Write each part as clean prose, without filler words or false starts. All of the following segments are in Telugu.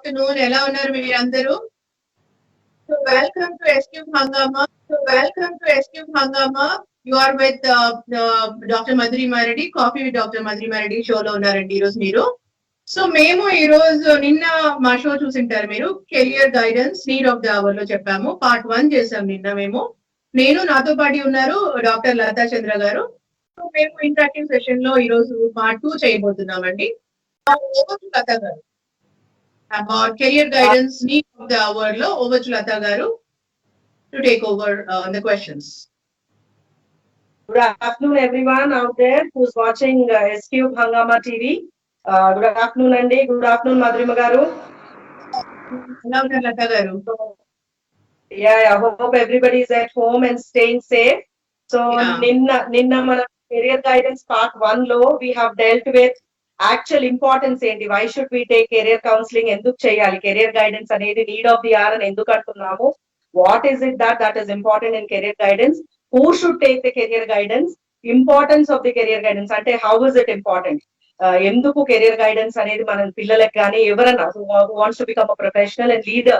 ఆఫ్టర్నూన్ ఎలా ఉన్నారు మీరందరూ? So welcome to S cube Hungama. You are with doctor Madhurima Reddy, coffee with doctor Madhurima Reddy షోలో ఉన్నారండి ఈ రోజు మీరు. సో మేము ఈ రోజు నిన్న మా షో చూసింటారు మీరు, career guidance need of the hour లో చెప్పాము. పార్ట్ 1 చేసాం నిన్న మేము. నేను నాతో పాటు ఉన్నారు డాక్టర్ లతా చంద్ర గారు. సో మేము ఇంటరాక్టివ్ సెషన్ లో ఈ రోజు పార్ట్ 2 చేయబోతున్నామండి. లతా గారు about career guidance need of the hour lo over to Lata garu to take over the questions. Good afternoon everyone out there who's watching SQ Hangama TV. Good afternoon Andi, good afternoon Madhurima garu. Hello Lata garu. Yeah, I hope everybody is at home and staying safe. So ninna mana career guidance part 1 lo we have dealt with actual importance ఏంటి, why should we take career counselling, ఎందుకు చేయాలి, కెరియర్ గైడెన్స్ అనేది నీడ్ ఆఫ్ ది అవర్ అని ఎందుకు అంటున్నాము, what is it that is important in career guidance, who should take the career guidance, importance of the career guidance అంటే హౌ ఇస్ ఇట్ ఇంపార్టెంట్, ఎందుకు కెరియర్ గైడెన్స్ అనేది మన పిల్లలకు కానీ ఎవరైనా wants to become a professional and lead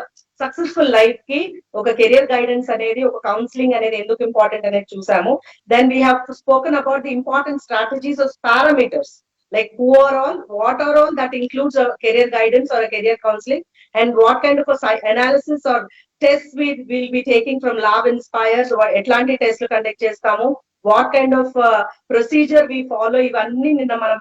successful life కి ఒక కెరియర్ గైడెన్స్ అనేది, ఒక కౌన్సిలింగ్ అనేది ఎందుకు ఇంపార్టెంట్ అనేది చూసాము. Then we have spoken about the important strategies of parameters. Like who are all, what are all that includes a career guidance or a career counseling, and what kind of a analysis or tests we will be taking from Lab Inspire, or etlanti test lu conduct chestamu, what kind of procedure we follow, ivanni ninna manam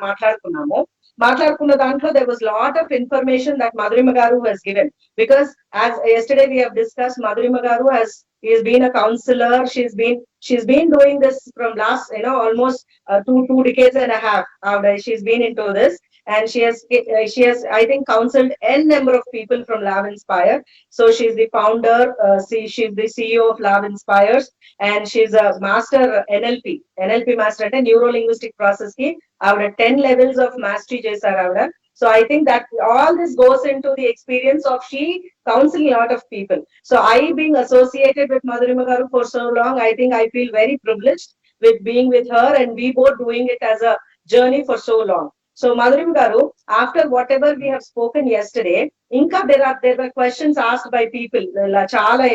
మాట్లాడుకున్న దాంట్లో there was lot of information that Madhurima garu has given, because as yesterday we have discussed, Madhurima garu has been a counselor. She's been doing this from last almost two decades and a half. She's been into this, and she has I think counseled n number of people from Lab Inspire. So she's the founder, she's the CEO of Lab Inspires, and she's a master NLP master at neuro linguistic process ki avada 10 levels of mastery chesaru avada. So I think that all this goes into the experience of she counseling a lot of people. So I being associated with Madhurima garu for so long, I think I feel very privileged with being with her, and we both doing it as a journey for so long. So Madhurima garu, after whatever we have spoken yesterday, inka there were questions asked by people, chaala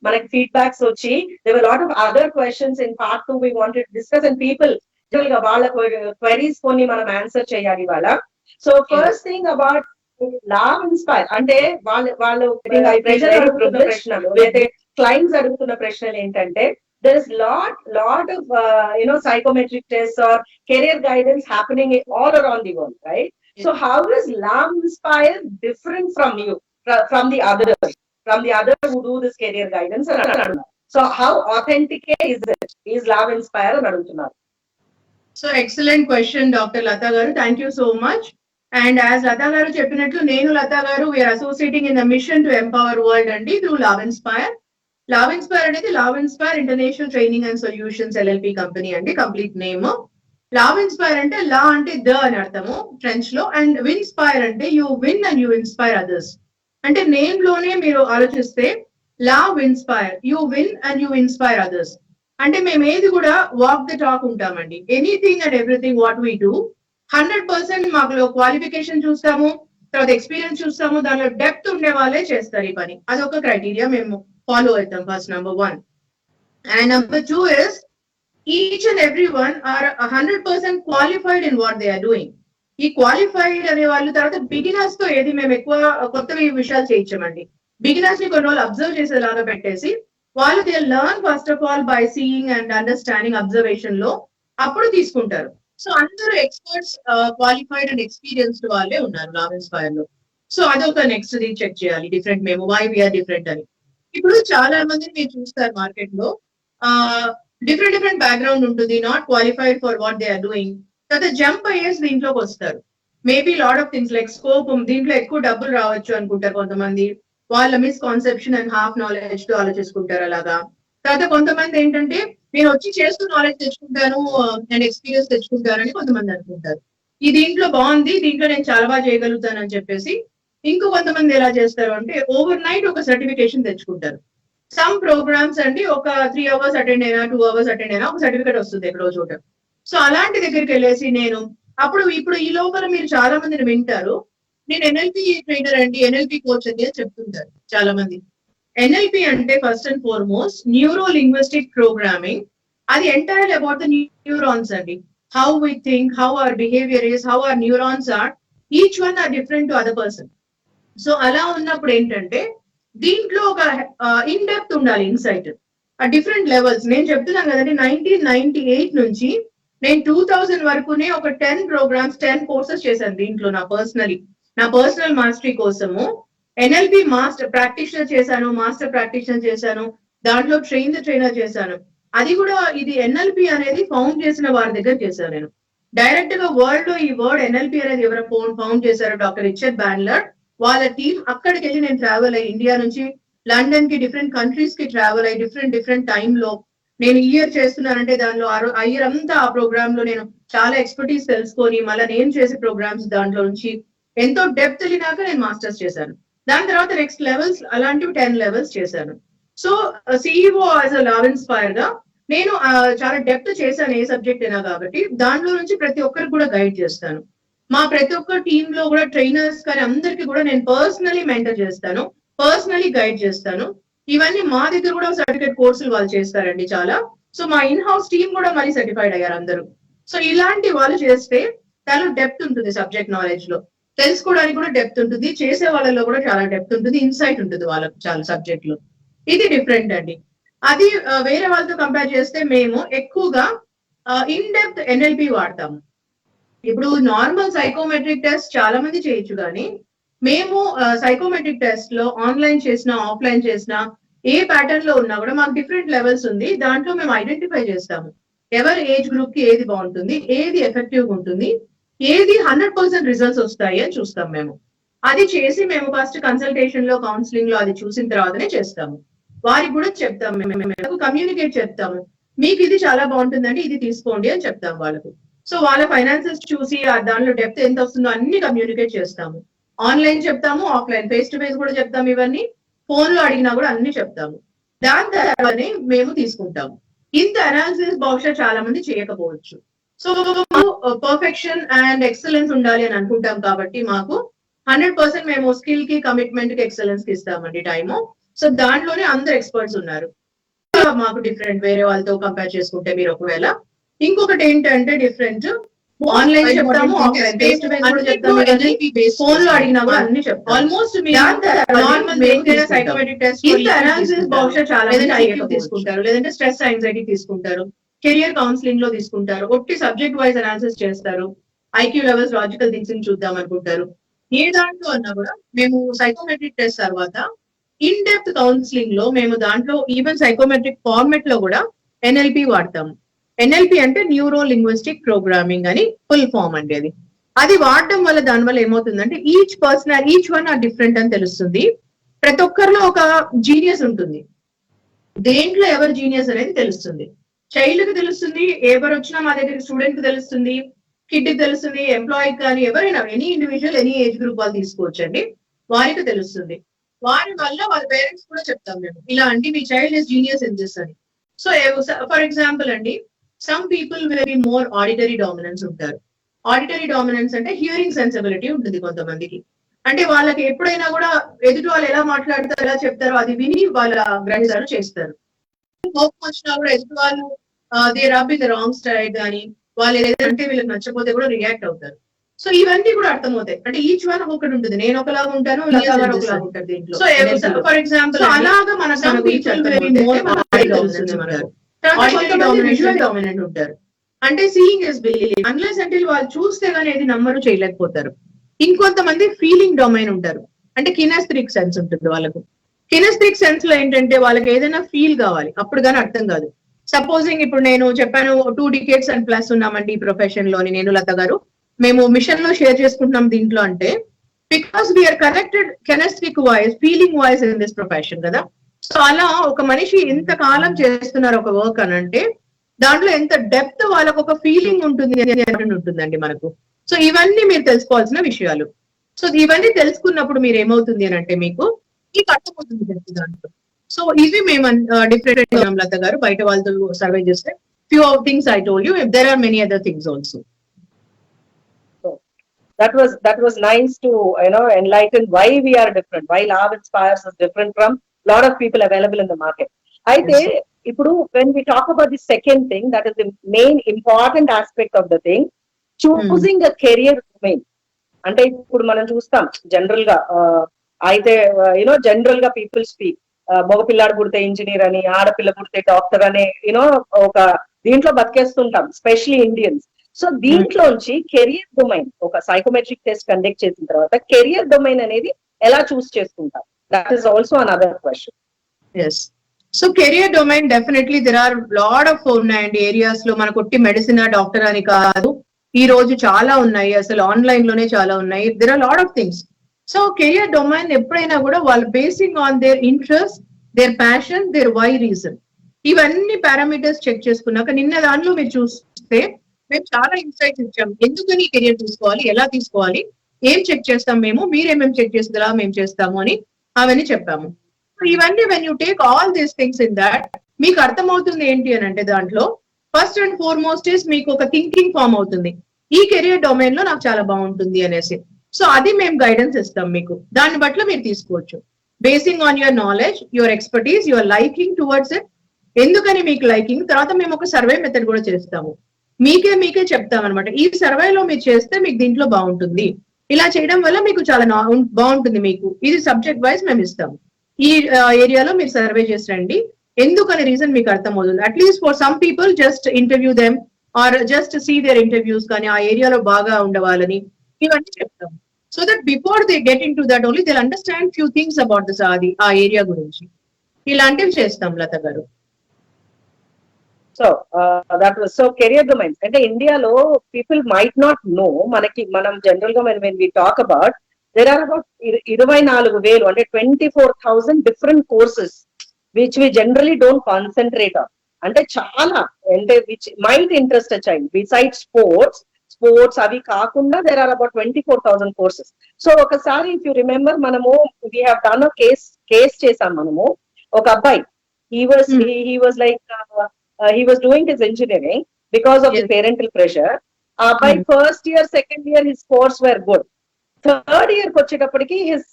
manaki feedbacks vachi, there were a lot of other questions in part 2 we wanted to discuss, and people generally ga vaalla queries konni manam answer cheyali vala. So first thing about Lab Inspire అంటే వాళ్ళు ప్రశ్నలు అయితే క్లయింట్స్ అడుగుతున్న ప్రశ్నలు ఏంటంటే, there is lot of psychometric tests or career guidance happening all around the world, right? So how is Lab Inspire different from you, from the others who do this career guidance? So how authentic is Lab Inspire అని అడుగుతున్నారు. So excellent question Dr. Lata garu, thank you so much. And as Lata garu cheppinatlu, nenu Lata garu, we are associating in the mission to empower world andi through Lab Inspire. Lab Inspire anedi Lab Inspire International Training and Solutions LLP company andi, complete name. Lab Inspire ante la ante the ani arthamu French lo, and Winspire ante you win and you inspire others. Ante name lone meeru alochiste Lab Inspire, you win and you inspire others. అంటే మేము ఏది కూడా వాక్ ద టాక్ ఉంటామండి. Anything and everything what we do 100% మాకు క్వాలిఫికేషన్ చూస్తాము, తర్వాత ఎక్స్పీరియన్స్ చూస్తాము, దానిలో డెప్త్ ఉండే వాళ్ళే చేస్తారు ఈ పని. అదొక క్రైటీరియా మేము ఫాలో అవుతాం, first number 1. And number 2 is each and every one are 100% qualified in what they are doing. ఈ క్వాలిఫైడ్ అనే వాళ్ళు తర్వాత బిగినర్స్ తో ఏది మేము ఎక్కువ కొత్త విషయాలు చేయించమండి. బిగినర్స్ ని కొన్ని రోజులు అబ్జర్వ్ చేసేలాగా పెట్టేసి వాళ్ళు they learn first of all by seeing and understanding, observation లో అప్పుడు తీసుకుంటారు. సో అందరూ ఎక్స్పర్ట్స్, క్వాలిఫైడ్ అండ్ ఎక్స్పీరియన్స్డ్ వాళ్ళే ఉన్నారు Lab Inspire లో. సో అదొక నెక్స్ట్ ది చెక్ చేయాలి, డిఫరెంట్ మేము వై వీఆర్ డిఫరెంట్ అని. ఇప్పుడు చాలా మందిని మీరు చూస్తారు మార్కెట్ లో, డిఫరెంట్ బ్యాక్గ్రౌండ్ ఉంటుంది, not qualified for what they are doing. తర్వాత జంప్ అయ్యేసి దీంట్లోకి వస్తారు. Maybe lot of things like scope, దీంట్లో ఎక్కువ డబ్బులు రావచ్చు అనుకుంటారు కొంతమంది, వాళ్ళ మిస్కాన్సెప్షన్ అండ్ హాఫ్ నాలెడ్జ్ తో ఆలోచించుకుంటారు అలాగా. తర్వాత కొంతమంది ఏంటంటే నేను వచ్చి చేస్తూ నాలెడ్జ్ తెచ్చుకుంటాను అండ్ ఎక్స్పీరియన్స్ తెచ్చుకుంటానని కొంతమంది అనుకుంటారు. ఈ దీంట్లో బాగుంది, దీంట్లో నేను చాలా బాగా చేయగలుగుతాను అని చెప్పేసి. ఇంకో కొంతమంది ఎలా చేస్తారు అంటే ఓవర్ నైట్ ఒక సర్టిఫికేషన్ తెచ్చుకుంటారు. సమ్ ప్రోగ్రామ్స్ అండి ఒక 3 hours అటెండ్ అయినా 2 hours అటెండ్ అయినా ఒక సర్టిఫికేట్ వస్తుంది ఎక్కడో చోట. సో అలాంటి దగ్గరికి వెళ్ళేసి నేను ఇప్పుడు ఈ లోపల మీరు చాలా మందిని వింటారు, నేను ఎన్ఎల్పి ట్రైనర్ అండి, ఎన్ఎల్పి కోచ్ అండి అని చెప్తుంటారు చాలా మంది. ఎన్ఎల్పి అంటే first and foremost neuro linguistic programming. అది ఎంటైర్లీ అబౌట్ ద న్యూరాన్స్ అండి. How we think, how our behaviour is, how our neurons are, each one are different to other person. So అలా ఉన్నప్పుడు ఏంటంటే దీంట్లో ఒక ఇన్ డెప్త్ ఉండాలి, ఇన్సైట్, ఆ డిఫరెంట్ లెవెల్స్. నేను చెప్తున్నాను కదండి, 1998 నుంచి నేను 2000 వరకునే ఒక 10 ప్రోగ్రామ్స్ 10 కోర్సెస్ చేశాను దీంట్లో నా పర్సనల్ మాస్టరీ కోసము. ఎన్ఎల్పి మాస్టర్ ప్రాక్టీషనర్ చేశాను, మాస్టర్ ప్రాక్టీషనర్ చేశాను, దాంట్లో ట్రైనర్ చేశాను. అది కూడా ఇది ఎన్ఎల్పి అనేది ఫౌండ్ చేసిన వారి దగ్గర చేశాను నేను. డైరెక్ట్ గా వరల్డ్ లో ఈ వర్డ్ ఎన్ఎల్పి అనేది ఎవరు ఫౌండ్ చేశారు, డాక్టర్ రిచర్డ్ బ్యాండ్లర్. వాళ్ళ టీం అక్కడికి వెళ్ళి నేను ట్రావెల్ అయ్యి ఇండియా నుంచి లండన్ కి, డిఫరెంట్ కంట్రీస్ కి ట్రావెల్ అయ్యి డిఫరెంట్ టైమ్ లో నేను ఇయర్ చేస్తున్నానంటే దానిలో ఆ ఇయర్ అంతా ఆ ప్రోగ్రామ్ లో నేను చాలా ఎక్స్పర్టీస్ తెలుసుకొని మళ్ళీ నేను చేసే ప్రోగ్రామ్స్ దాంట్లో నుంచి ఎంతో డెప్త్ వెళ్ళినాక నేను మాస్టర్స్ చేశాను. దాని తర్వాత నెక్స్ట్ లెవెల్స్ అలాంటివి 10 లెవెల్స్ చేశాను. So CEO as a love inspire గా నేను చాలా డెప్త్ చేశాను ఏ సబ్జెక్ట్ అయినా కాబట్టి దాంట్లో నుంచి ప్రతి ఒక్కరికి కూడా గైడ్ చేస్తాను. మా ప్రతి ఒక్క టీమ్ లో కూడా ట్రైనర్స్ కానీ అందరికి కూడా నేను పర్సనలీ మెంటర్ చేస్తాను, పర్సనలీ గైడ్ చేస్తాను. ఇవన్నీ మా దగ్గర కూడా సర్టిఫికేట్ కోర్సులు వాళ్ళు చేస్తారండి చాలా. సో మా ఇన్ హౌస్ టీమ్ కూడా మరీ సర్టిఫైడ్ అయ్యారు అందరూ. సో ఇలాంటి వాళ్ళు చేస్తే చాలా డెప్త్ ఉంటుంది సబ్జెక్ట్ నాలెడ్జ్ లో, తెలుసుకోవడానికి కూడా డెప్త్ ఉంటుంది, చేసే వాళ్ళలో కూడా చాలా డెప్త్ ఉంటుంది, ఇన్సైట్ ఉంటుంది వాళ్ళకు చాలా సబ్జెక్ట్ లో. ఇది డిఫరెంట్ అండి. అది వేరే వాళ్ళతో కంపేర్ చేస్తే మేము ఎక్కువగా ఇన్ డెప్త్ ఎన్ఎల్పి వాడతాము. ఇప్పుడు నార్మల్ సైకోమెట్రిక్ టెస్ట్ చాలా మంది చేయొచ్చు, కానీ మేము సైకోమెట్రిక్ టెస్ట్ లో ఆన్లైన్ చేసినా ఆఫ్లైన్ చేసినా ఏ ప్యాటర్న్ లో ఉన్నా కూడా మాకు డిఫరెంట్ లెవెల్స్ ఉంది. దాంట్లో మేము ఐడెంటిఫై చేస్తాము ఎవరి ఏజ్ గ్రూప్ కి ఏది బాగుంటుంది, ఏది ఎఫెక్టివ్ ఉంటుంది, ఏది 100% రిజల్ట్స్ వస్తాయి అని చూస్తాం మేము. అది చేసి మేము ఫస్ట్ కన్సల్టేషన్ లో, కౌన్సిలింగ్ లో అది చూసిన తర్వాతనే చేస్తాము. వారికి కూడా చెప్తాము, మేము కమ్యూనికేట్ చెప్తాము, మీకు ఇది చాలా బాగుంటుందండి, ఇది తీసుకోండి అని చెప్తాం వాళ్ళకు. సో వాళ్ళ ఫైనాన్సెస్ చూసి దానిలో డెప్త్ ఎంత వస్తుందో అన్ని కమ్యూనికేట్ చేస్తాము. ఆన్లైన్ చెప్తాము, ఆఫ్లైన్ ఫేస్ టు ఫేస్ కూడా చెప్తాము, ఇవన్నీ ఫోన్ లో అడిగినా కూడా అన్ని చెప్తాము. దాని తర్వాతనే మేము తీసుకుంటాము. ఇంత అనాలిసిస్ బహుశా చాలా మంది చేయకపోవచ్చు. సో పర్ఫెక్షన్ అండ్ ఎక్సలెన్స్ ఉండాలి అని అనుకుంటాం కాబట్టి మాకు 100% మేము స్కిల్ కి, కమిట్మెంట్ కి, ఎక్సలెన్స్ కి ఇస్తామండి టైము. సో దాంట్లోనే అందరు ఎక్స్పర్ట్స్ ఉన్నారు. మాకు డిఫరెంట్ వేరే వాళ్ళతో కంపేర్ చేసుకుంటే మీరు ఒకవేళ. ఇంకొకటి ఏంటంటే డిఫరెంట్, ఆన్లైన్ చెప్తాము, ఆఫ్లైన్ ఫేస్ టు ఫేస్ కూడా చెప్తాము, ఫోన్ లో అడిగినా కూడా అన్ని చెప్తాము. ఆల్మోస్ట్ నార్మల్ సైకోమెట్రిక్ టెస్ట్ ఇంత అనాలిసిస్ బహుశా చాలా మంది తీసుకుంటారు, లేదంటే స్ట్రెస్ యాంగ్జైటీ తీసుకుంటారు, కెరియర్ కౌన్సిలింగ్ లో తీసుకుంటారు, ఒట్టి సబ్జెక్ట్ వైజ్ అనాలిసిస్ చేస్తారు, ఐక్యూ లెవెల్స్, లాజికల్ థింకింగ్ చూద్దాం అనుకుంటారు. ఏ దాంట్లో అన్నా కూడా మేము సైకోమెట్రిక్ టెస్ట్ తర్వాత ఇన్ డెప్త్ కౌన్సిలింగ్ లో మేము దాంట్లో ఈవెన్ సైకోమెట్రిక్ ఫార్మెట్ లో కూడా ఎన్ఎల్పి వాడతాము. ఎన్ఎల్పి అంటే న్యూరో లింగ్విస్టిక్ ప్రోగ్రామింగ్ అని ఫుల్ ఫామ్ అండి. అది వాడడం వల్ల దానివల్ల ఏమవుతుందంటే ఈచ్ వన్ ఆర్ డిఫరెంట్ అని తెలుస్తుంది. ప్రతి ఒక్కరిలో ఒక జీనియస్ ఉంటుంది, దేంట్లో ఎవరు జీనియస్ అనేది తెలుస్తుంది. చైల్డ్ కి తెలుస్తుంది, ఎవరు వచ్చినా మా దగ్గర స్టూడెంట్ కి తెలుస్తుంది, కిడ్ కి తెలుస్తుంది, ఎంప్లాయీ కానీ ఎవరైనా any individual, any age group వాళ్ళు తీసుకోవచ్చండి, వారికి తెలుస్తుంది. వారి వల్ల వాళ్ళ పేరెంట్స్ కూడా చెప్తాం మేము, ఇలా అండి మీ child is genius in this అని. సో ఫర్ ఎగ్జాంపుల్ అండి, some people will be more auditory dominance ఉంటారు. ఆడిటరీ డామినెన్స్ అంటే హియరింగ్ సెన్సిబిలిటీ ఉంటుంది కొంతమందికి. అంటే వాళ్ళకి ఎప్పుడైనా కూడా ఎదుటి వాళ్ళు ఎలా మాట్లాడతారో, ఎలా చెప్తారో అది విని వాళ్ళ గ్రహిస్తారు, చేస్తారు. కోపం వచ్చినా కూడా ఎదుటి వాళ్ళు they rub in the wrong style కానీ, వాళ్ళు ఏదంటే వీళ్ళకి నచ్చకపోతే కూడా రియాక్ట్ అవుతారు. సో ఇవన్నీ కూడా అర్థమవుతాయి. అంటే ఈచ్ వన్ ఒకటి ఉంటుంది, నేను ఒకలాగా ఉంటాను, ఒకలాగా ఉంటారు దీంట్లో. సో ఫర్ ఎగ్జాంపుల్ అలాగా మన విజువల్ డామినెంట్ ఉంటారు. అంటే సీయింగ్ ఇస్ బిలీవింగ్, అన్లెస్ అంటే వాళ్ళు చూస్తే గానీ ఏది నమ్మరు, చేయలేకపోతారు. ఇంకొంతమంది ఫీలింగ్ డొమైన్ ఉంటారు, అంటే కినెస్థెటిక్ సెన్స్ ఉంటుంది వాళ్ళకు. కినెస్థెటిక్ సెన్స్ లో ఏంటంటే వాళ్ళకి ఏదైనా ఫీల్ కావాలి, అప్పుడు కానీ అర్థం కాదు. సపోజింగ్ ఇప్పుడు నేను చెప్పాను 2 decades అండ్ ప్లస్ ఉన్నామండి ఈ ప్రొఫెషన్ లోని, నేను లత గారు, మేము మిషన్ లో షేర్ చేసుకుంటున్నాం దీంట్లో. అంటే because we are connected kinesthetic voice, feeling voice in this profession కదా. సో అలా ఒక మనిషి ఎంత కాలం చేస్తున్నారు ఒక వర్క్ అని అంటే దాంట్లో ఎంత డెప్త్ వాళ్ళకు ఒక ఫీలింగ్ ఉంటుంది ఉంటుందండి మనకు. సో ఇవన్నీ మీరు తెలుసుకోవాల్సిన విషయాలు. సో ఇవన్నీ తెలుసుకున్నప్పుడు మీరు ఏమవుతుంది అని అంటే మీకు అర్థమవుతుంది దాంట్లో. సో ఇవి మేము డిఫరెంట్ లత గారు బయట వాళ్ళతో సర్వే చేస్తే few of things I told you, there are many other things also. that was nice to enlighten why we are different, why Love Inspires is different from lot of people available in the market. అయితే ఇప్పుడు when we talk about the second thing, that is the main important aspect of the thing, choosing a career domain. అంటే ఇప్పుడు మనం చూస్తాం జనరల్ గా అయితే జనరల్ గా పీపుల్ స్పీక్ మగపిల్లాడు పుడితే ఇంజనీర్ అని, ఆడపిల్ల పుడితే డాక్టర్ అని ఒక దీంట్లో బతికేస్తుంటాం, స్పెషల్లీ ఇండియన్స్. సో దీంట్లోంచి కెరియర్ డొమైన్, ఒక సైకోమెట్రిక్ టెస్ట్ కండక్ట్ చేసిన తర్వాత కెరియర్ డొమైన్ అనేది ఎలా చూస్ చేసుకుంటాం? That is also another question. Yes. So career domain definitely there are lot of ఉన్నాయండి ఏరియాస్ లో. మనకు ఒట్టి మెడిసిన్ డాక్టర్ అని కాదు, ఈ రోజు చాలా ఉన్నాయి, అసలు ఆన్లైన్ లోనే చాలా ఉన్నాయి. There are lot of things. So career domain ఎప్పుడైనా కూడా వాళ్ళు basing on their interest, their passion, their why reason, ఇవన్నీ పారామీటర్స్ చెక్ చేసుకున్నాక నిన్న దానిలో మీరు చూస్తే మేము చాలా ఇన్సైట్స్ ఇచ్చాం. ఎందుకని కెరియర్ తీసుకోవాలి, ఎలా తీసుకోవాలి, ఏం చెక్ చేస్తాం మేము, మీరేమేమి చెక్ చేస్తారా మేము చేస్తాము అని అవన్నీ చెప్పాము. ఇవన్నీ when you take all these things in that మీకు అర్థమవుతుంది ఏంటి అని అంటే దాంట్లో ఫస్ట్ అండ్ ఫార్మోస్ట్ ఇస్ మీకు ఒక థింకింగ్ ఫామ్ అవుతుంది, ఈ కెరియర్ డొమైన్ లో నాకు చాలా బాగుంటుంది అనేసి. సో అది మేము గైడెన్స్ ఇస్తాం మీకు, దాన్ని బట్ల మీరు తీసుకోవచ్చు basing on your knowledge, your expertise, your liking towards it. ఎందుకని మీకు లైకింగ్, తర్వాత మేము ఒక సర్వే మెథడ్ కూడా చేస్తాము, మీకే చెప్తాం అనమాట. ఈ సర్వేలో మీరు చేస్తే మీకు దీంట్లో బాగుంటుంది, ఇలా చేయడం వల్ల మీకు చాలా బాగుంటుంది, మీకు ఇది సబ్జెక్ట్ వైజ్ మేము ఇస్తాము, ఈ ఏరియాలో మీరు సర్వే చేసి రండి, ఎందుకనే రీజన్ మీకు అర్థమవుతుంది. At least for some people just interview them or just see their interviews, కానీ ఆ ఏరియాలో బాగా ఉండవాలని ఇవన్నీ చెప్తాం. So that before they get into that only they understand few things about this, అది ఆ ఏరియా గురించి ఇలాంటివి చేస్తాం Latha garu. So that was so career domains అంటే ఇండియాలో పీపుల్ మైట్ నాట్ నో, మనం జనరల్ గా when we talk about there are about 24,000 అంటే 24,000 different courses which we generally don't concentrate on. అంటే చాలా అంటే which might interest a child besides sports అవి కాకుండా there are about 24,000 courses. So ఒకసారి if you remember మనము we have done a case చేసాం మనము. ఒక అబ్బాయి he was like he was doing his engineering because of the parental pressure. ఆ అబ్బాయి first year second year his scores were good. Third year కి వచ్చేటప్పటికి his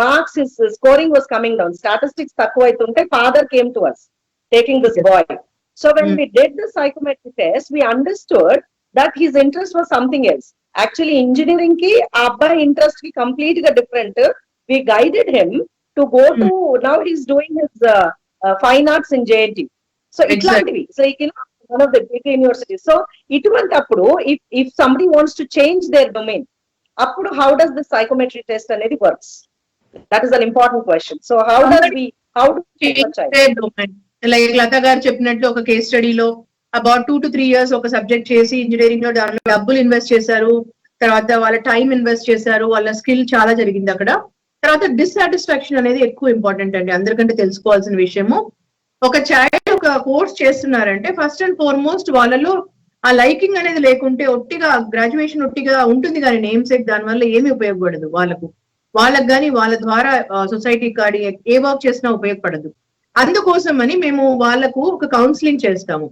marks, his scoring was coming down. Statistics తక్కువ అవుతుంటే father came to us taking this boy. So when we did the psychometric test, we understood that his interest was something else. Actually engineering ki ఆ అబ్బాయి interest ki complete గా different. We guided him to go to, now he's doing his fine arts in JNT. So ఇట్లాంటివి, so one of the big universities. So ఇటువంటప్పుడు if somebody wants to change their domain, అప్పుడు how does the psychometric test అనేది works? That is an important question. So how do change their domain? Like Latha garu చెప్పినట్లు ఒక కేస్ స్టడీలో అబౌట్ 2 to 3 years ఒక సబ్జెక్ట్ చేసి ఇంజనీరింగ్ లో దాంట్లో డబ్బులు ఇన్వెస్ట్ చేశారు, తర్వాత వాళ్ళ టైం ఇన్వెస్ట్ చేశారు, వాళ్ళ స్కిల్ చాలా జరిగింది అక్కడ. తర్వాత డిస్సాటిస్ఫాక్షన్ అనేది ఎక్కువ ఇంపార్టెంట్ అండి, అందరికంటే తెలుసుకోవాల్సిన విషయము. ఒక చైల్డ్ ఒక కోర్స్ చేస్తున్నారంటే ఫస్ట్ అండ్ ఫార్మోస్ట్ వాళ్ళలో ఆ లైకింగ్ అనేది లేకుంటే ఒట్టిగా గ్రాడ్యుయేషన్ ఒట్టిగా ఉంటుంది కానీ నేమ్ సెక్ దానివల్ల ఏమీ ఉపయోగపడదు వాళ్ళకు కానీ వాళ్ళ ద్వారా సొసైటీ కానీ ఏ వర్క్ చేసినా ఉపయోగపడదు. అందుకోసమని మేము వాళ్ళకు ఒక కౌన్సిలింగ్ చేస్తాము.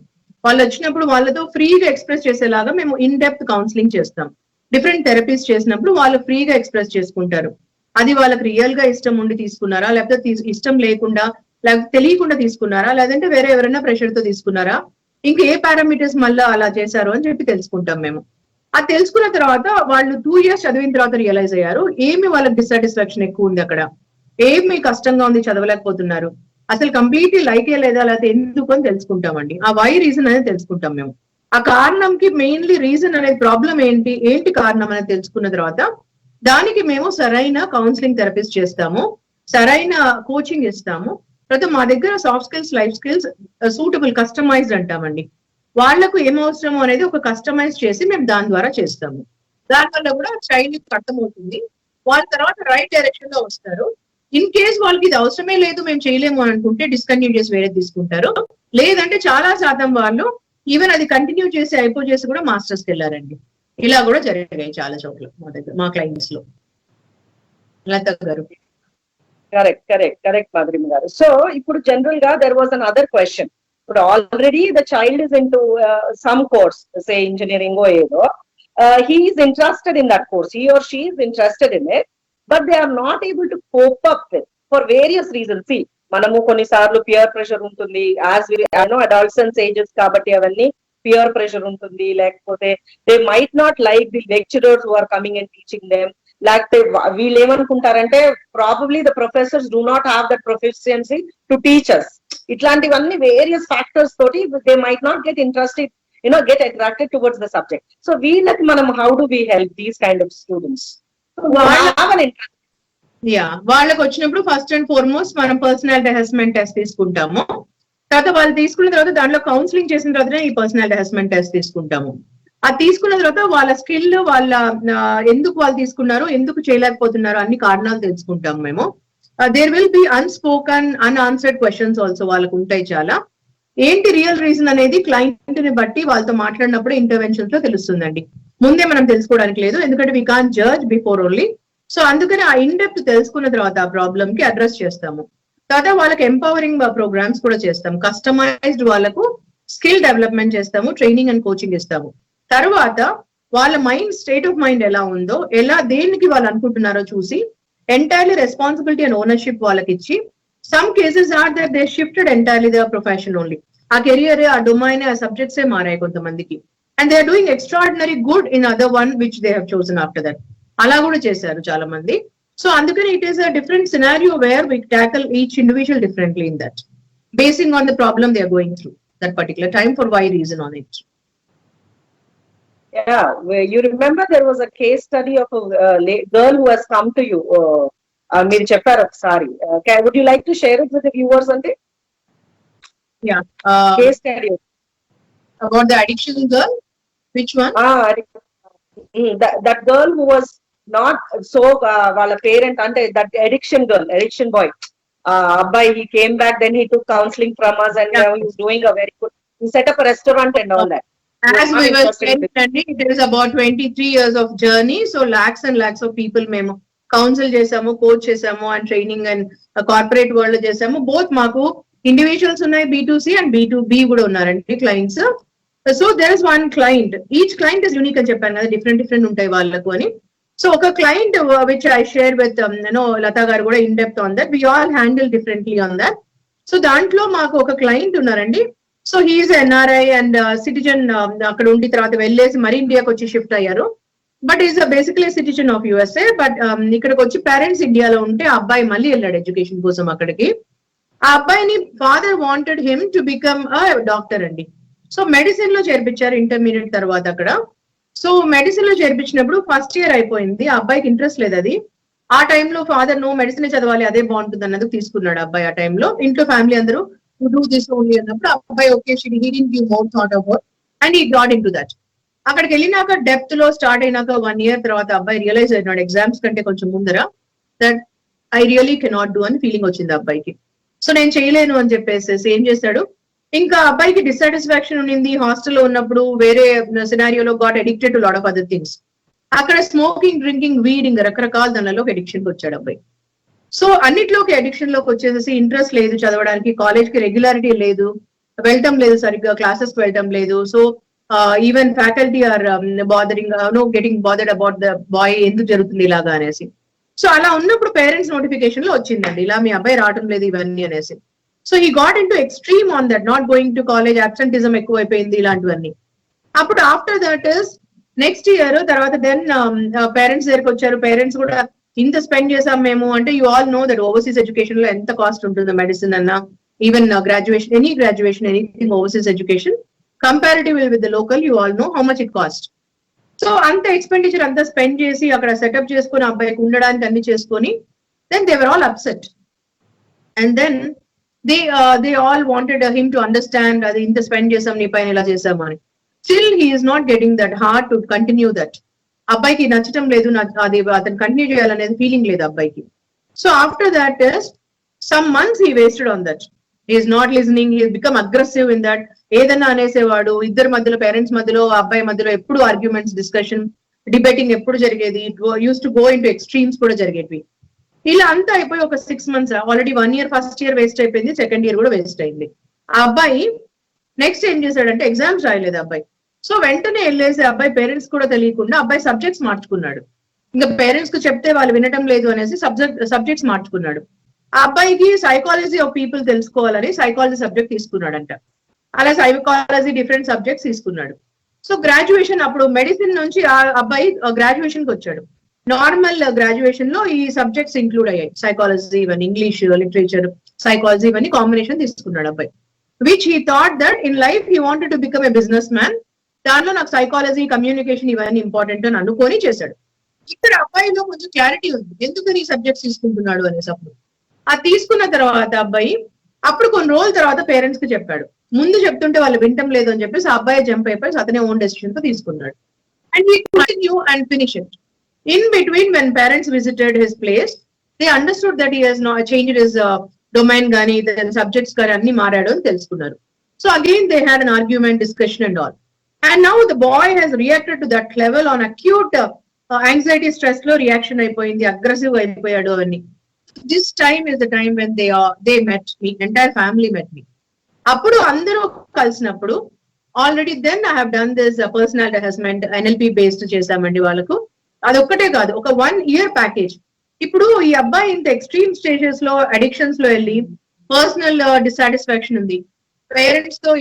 వాళ్ళు వచ్చినప్పుడు వాళ్ళతో ఫ్రీగా ఎక్స్ప్రెస్ చేసేలాగా మేము ఇన్ డెప్త్ కౌన్సిలింగ్ చేస్తాం. డిఫరెంట్ థెరపీస్ చేసినప్పుడు వాళ్ళు ఫ్రీగా ఎక్స్ప్రెస్ చేసుకుంటారు. అది వాళ్ళకి రియల్ గా ఇష్టం ఉండి తీసుకున్నారా, లేకపోతే ఇష్టం లేకుండా, లేకపోతే తెలియకుండా తీసుకున్నారా, లేదంటే వేరే ఎవరైనా ప్రెషర్ తో తీసుకున్నారా, ఇంకా ఏ పారామీటర్స్ మళ్ళీ అలా చేశారు అని చెప్పి తెలుసుకుంటాం మేము. అది తెలుసుకున్న తర్వాత వాళ్ళు 2 years చదివిన తర్వాత రియలైజ్ అయ్యారు ఏమి వాళ్ళకి డిస్సాటిస్ఫాక్షన్ ఎక్కువ ఉంది, అక్కడ ఏమి కష్టంగా ఉంది, చదవలేకపోతున్నారు, అసలు కంప్లీట్లీ లైకే లేదా, లేకపోతే ఎందుకు అని తెలుసుకుంటామండి. ఆ వై రీజన్ అనేది తెలుసుకుంటాం మేము. ఆ కారణంకి మెయిన్లీ రీజన్ అనేది ప్రాబ్లం ఏంటి కారణం అనేది తెలుసుకున్న తర్వాత దానికి మేము సరైన కౌన్సిలింగ్ థెరపీస్ చేస్తాము, సరైన కోచింగ్ ఇస్తాము. తర్వాత మా దగ్గర soft skills, life skills suitable customised అంటామండి. వాళ్లకు ఏమవసరమో అనేది ఒక కస్టమైజ్ చేసి మేము దాని ద్వారా చేస్తాము. దానివల్ల కూడా చైల్డ్ అర్థమవుతుంది, వాళ్ళ తర్వాత రైట్ డైరెక్షన్ లో వస్తారు. ఇన్ కేస్ వాళ్ళకి ఇది అవసరమే లేదు మేము చేయలేము అని అనుకుంటే డిస్కంటిన్యూ చేసి వేరే తీసుకుంటారు. లేదంటే చాలా శాతం వాళ్ళు ఈవెన్ అది కంటిన్యూ చేసి చేసి కూడా మాస్టర్స్ కి వెళ్ళారండి. ఇలా కూడా జరిగాయి చాలా చోట్ల మా దగ్గర, మా క్లయింట్స్ లో. లత గారు కరెక్ట్ మాధురిమ గారు. సో ఇప్పుడు జనరల్ గా there was another question. ఇప్పుడు already the child is into some course, say engineering ఏదో, he is interested in that course, he or she is interested in it, but they are not able to cope up with for various reasons. See, మనము కొన్నిసార్లు పియర్ ప్రెషర్ ఉంటుంది, యాజ్ అడాల్సెన్స్ ఏజెస్ కాబట్టి అవన్నీ పియర్ ప్రెషర్ ఉంటుంది, లేకపోతే they might not like the lecturers who are coming and teaching them, లేకపోతే వీళ్ళు ఏమనుకుంటారంటే probably the professors do not have that proficiency to teach us. ఇట్లాంటివన్నీ వేరియస్ ఫ్యాక్టర్స్ తోటి they might not get interested, get attracted towards the subject. So వీళ్ళకి మనం how do we help these kind of students who have an interest? వాళ్ళకి వచ్చినప్పుడు ఫస్ట్ అండ్ ఫార్మోస్ట్ మనం పర్సనాలిటీ అసెస్మెంట్ టెస్ట్ తీసుకుంటాము. తర్వాత వాళ్ళు తీసుకున్న తర్వాత దాంట్లో కౌన్సిలింగ్ చేసిన తర్వాత ఈ పర్సనాలిటీ అసెస్మెంట్ టెస్ట్ తీసుకుంటాము. అది తీసుకున్న తర్వాత వాళ్ళ స్కిల్, వాళ్ళ ఎందుకు వాళ్ళు తీసుకున్నారు, ఎందుకు చేయలేకపోతున్నారు అన్ని కారణాలు తెలుసుకుంటాము మేము. There will be unspoken unanswered questions also వాళ్ళకు ఉంటాయి చాలా. ఏంటి రియల్ రీజన్ అనేది క్లయింట్ ని బట్టి వాళ్ళతో మాట్లాడినప్పుడు ఇంటర్వెన్షన్స్ లో తెలుస్తుందండి. ముందే మనం తెలుసుకోవడానికి లేదు, ఎందుకంటే we can't judge before only. So అందుకని ఆ ఇన్ డెప్త్ తెలుసుకున్న తర్వాత ఆ ప్రాబ్లమ్ కి అడ్రస్ చేస్తాము. తర్వాత వాళ్ళకి ఎంపవరింగ్ ప్రోగ్రామ్స్ కూడా చేస్తాము, కస్టమైజ్డ్ వాళ్ళకు స్కిల్ డెవలప్మెంట్ చేస్తాము, ట్రైనింగ్ అండ్ కోచింగ్ ఇస్తాము. తర్వాత వాళ్ళ మైండ్ స్టేట్ ఆఫ్ మైండ్ ఎలా ఉందో, దేనికి వాళ్ళు అనుకుంటున్నారో చూసి ఎంటైర్లీ రెస్పాన్సిబిలిటీ అండ్ ఓనర్షిప్ వాళ్ళకి ఇచ్చి, some cases are that they shifted entirely their profession only. ఆ కెరియర్, ఆ డొమైన్, ఆ సబ్జెక్ట్స్ మారాయి కొంతమందికి, and they are doing extraordinary good in other one which they have chosen after that. అలా కూడా చేశారు చాలా మంది. సో అందుకని it is a different scenario where we tackle each individual differently in that, basing on the problem they are going through that particular time for why reason on it. Yeah, you remember there was a case study of a girl who has come to you. మీరు చెప్పారు ఒకసారి, would you like to share it with the viewers? అంటే case study about the addiction girl. Which one? That girl who was not so, వాళ్ళ పేరెంట్ అంటే that addiction girl, addiction boy, అబ్బాయి, he came back, then he took counseling from us and now he's doing a very good, he set up a restaurant and all that. As we were saying, it is about 23 years of journey, so lakhs and lakhs of people మేము కౌన్సిల్ చేసాము, కోచ్ చేసాము, and training and corporate world లో చేసాము. బోత్ మాకు ఇండివిజువల్స్ ఉన్నాయి, B2C అండ్ B2B కూడా ఉన్నారండి clients. So there is one client, each client is unique అని చెప్పాను కదా, డిఫరెంట్ ఉంటాయి వాళ్ళకు అని. సో ఒక client which I share with Latha గారు కూడా in depth on that, we all handle differently on that. So దాంట్లో మాకు ఒక క్లయింట్ ఉన్నారండి. So he's NRI and citizen, అక్కడ ఉండి తర్వాత వెళ్ళేసి మరి ఇండియాకి వచ్చి షిఫ్ట్ అయ్యారు. But is basically citizen of USA. But ఇక్కడికి వచ్చి పేరెంట్స్ ఇండియాలో ఉంటే ఆ అబ్బాయి మళ్ళీ వెళ్ళాడు ఎడ్యుకేషన్ కోసం అక్కడికి. ఆ అబ్బాయిని father wanted him to become doctor అండి. సో మెడిసిన్ లో చేర్పించారు ఇంటర్మీడియట్ తర్వాత అక్కడ. సో మెడిసిన్ లో చేర్పించినప్పుడు ఫస్ట్ ఇయర్ అయిపోయింది, ఆ అబ్బాయికి ఇంట్రెస్ట్ లేదు అది. ఆ టైంలో ఫాదర్ నో మెడిసిన్ చదవాలి, అదే బాగుంటుంది అన్నది తీసుకున్నాడు అబ్బాయి. ఆ టైంలో ఇంట్లో ఫ్యామిలీ అందరూ డూ దిస్ ఓన్లీ అన్నప్పుడు ఆ అబ్బాయి okay, he didn't give more thought about and he got into that. అక్కడికి వెళ్ళినాక డెప్త్ లో స్టార్ట్ అయినాక 1 year తర్వాత అబ్బాయి రియలైజ్ అయినాడు ఎగ్జామ్స్ కంటే కొంచెం ముందర, that I really cannot do అని ఫీలింగ్ వచ్చింది అబ్బాయికి. సో నేను చేయలేను అని చెప్పేసి ఏం చేశాడు, ఇంకా అబ్బాయికి డిస్సాటిస్ఫాక్షన్ ఉండింది హాస్టల్లో ఉన్నప్పుడు, వేరే సినారియోలో got addicted to lot of other things. అక్కడ స్మోకింగ్, డ్రింకింగ్, వీడింగ్ రకరకాల దానిలో అడిక్షన్ వచ్చాడు అబ్బాయి. సో అన్నిట్లోకి అడిక్షన్ లోకి వచ్చేసేసి ఇంట్రెస్ట్ లేదు చదవడానికి, కాలేజ్ కి రెగ్యులారిటీ లేదు, వెళ్ళటం లేదు సరిగ్గా, క్లాసెస్ కి వెళ్ళటం లేదు. So even faculty are bothering, getting bothered about the boy, ఎందుకు జరుగుతుంది ఇలాగా అనేసి. సో అలా ఉన్నప్పుడు పేరెంట్స్ నోటిఫికేషన్ లో వచ్చిందండి, ఇలా మీ అబ్బాయి రావటం లేదు ఇవన్నీ అనేసి. So he got in to extreme on that, not going to college, absenteeism ఎక్కువైపోయింది, ఇలాంటివన్నీ. అప్పుడు after that is next year తర్వాత దెన్ పేరెంట్స్ దగ్గరకు వచ్చారు. పేరెంట్స్ కూడా ఇంత స్పెండ్ చేసాం మేము అంటే, you all know that overseas education లో ఎంత కాస్ట్ ఉంటుందో, మెడిసిన్ అన్నా, even graduation, any graduation, anything overseas education comparative with the local, you all know how much it cost. So అంత ఎక్స్పెండిచర్ అంతా స్పెండ్ చేసి అక్కడ సెటప్ చేసుకుని అబ్బాయికి ఉండడానికి అన్ని చేసుకొని, then they were all upset. And then they all wanted him to understand, అది ఇంత స్పెండ్ చేసాం నీ పైన ఇలా చేసాము అని. Still he is not getting that heart to continue that. అబ్బాయికి నచ్చటం లేదు, అది అతను కంటిన్యూ చేయాలనేది ఫీలింగ్ లేదు అబ్బాయికి. So after that some months he wasted on that. He is not listening, he become aggressive in that. ఏదన్నా అనేసేవాడు, ఇద్దరు మధ్యలో, పేరెంట్స్ మధ్యలో, అబ్బాయి మధ్యలో ఎప్పుడు ఆర్గ్యుమెంట్స్, డిస్కషన్, డిబేటింగ్ ఎప్పుడు జరిగేది. Use to go in to extremes కూడా జరిగేవి. ఇలా అంతా అయిపోయి ఒక 6 months, already 1 year first year waste అయిపోయింది, సెకండ్ ఇయర్ కూడా వేస్ట్ అయింది. ఆ అబ్బాయి నెక్స్ట్ ఏం చేశాడంటే, ఎగ్జామ్స్ రాయలేదు అబ్బాయి. సో వెంటనే వెళ్ళేసి అబ్బాయి పేరెంట్స్ కూడా తెలియకుండా అబ్బాయి సబ్జెక్ట్స్ మార్చుకున్నాడు. ఇంకా పేరెంట్స్ కు చెప్తే వాళ్ళు వినటం లేదు అనేసి సబ్జెక్ట్స్ మార్చుకున్నాడు. ఆ అబ్బాయికి సైకాలజీ ఆఫ్ పీపుల్ తెలుసుకోవాలని సైకాలజీ సబ్జెక్ట్ తీసుకున్నాడంట. అలా సైకాలజీ డిఫరెంట్ సబ్జెక్ట్స్ తీసుకున్నాడు. సో గ్రాడ్యుయేషన్ అప్పుడు మెడిసిన్ నుంచి ఆ అబ్బాయి గ్రాడ్యుయేషన్ కి వచ్చాడు. నార్మల్ గ్రాడ్యుయేషన్ లో ఈ సబ్జెక్ట్స్ ఇంక్లూడ్ అయ్యాయి, సైకాలజీ ఇవన్నీ, ఇంగ్లీష్ లిటరేచర్, సైకాలజీ ఇవన్నీ కాంబినేషన్ తీసుకున్నాడు అబ్బాయి. Which he thought that in life he wanted to become a business man. దానిలో నాకు సైకాలజీ, కమ్యూనికేషన్ ఇవన్నీ ఇంపార్టెంట్ అని అనుకొని చేశాడు. ఇక్కడ అబ్బాయిలో కొంచెం క్లారిటీ ఉంది ఎందుకని ఈ సబ్జెక్ట్స్ తీసుకుంటున్నాడు అనేసి. అప్పుడు అది తీసుకున్న తర్వాత అబ్బాయి అప్పుడు కొన్ని రోజుల తర్వాత పేరెంట్స్ కి చెప్పాడు. ముందు చెప్తుంటే వాళ్ళు వింటం లేదు అని చెప్పేసి ఆ అబ్బాయి జంప్ అయిపోయి అతనే ఓన్ డెసిషన్ తో తీసుకున్నాడు. And he continue and finish it. In between when parents visited his place, they understood that he has changed his domain గానీ సబ్జెక్ట్స్ కానీ అన్ని మారాడు అని తెలుసుకున్నారు. So again they had an argument, discussion and all. And now the boy has reacted to that level on acute anxiety, stress lo reaction అయిపోయింది, aggressive అయిపోయాడు అని. This time is the time when they met me, entire family met me. అప్పుడు అందరూ కలిసినప్పుడు already then I have done this personality assessment, NLP based చేశామండి వాళ్ళకు. అదొక్కటే కాదు, ఒక 1 year ప్యాకేజ్. ఇప్పుడు ఈ అబ్బాయి ఇంత ఎక్స్ట్రీమ్ స్టేజెస్ లో అడిక్షన్స్ లో వెళ్ళి పర్సనల్ డిసాటిస్ఫాక్షన్ ఉంది, పేరెంట్స్ తో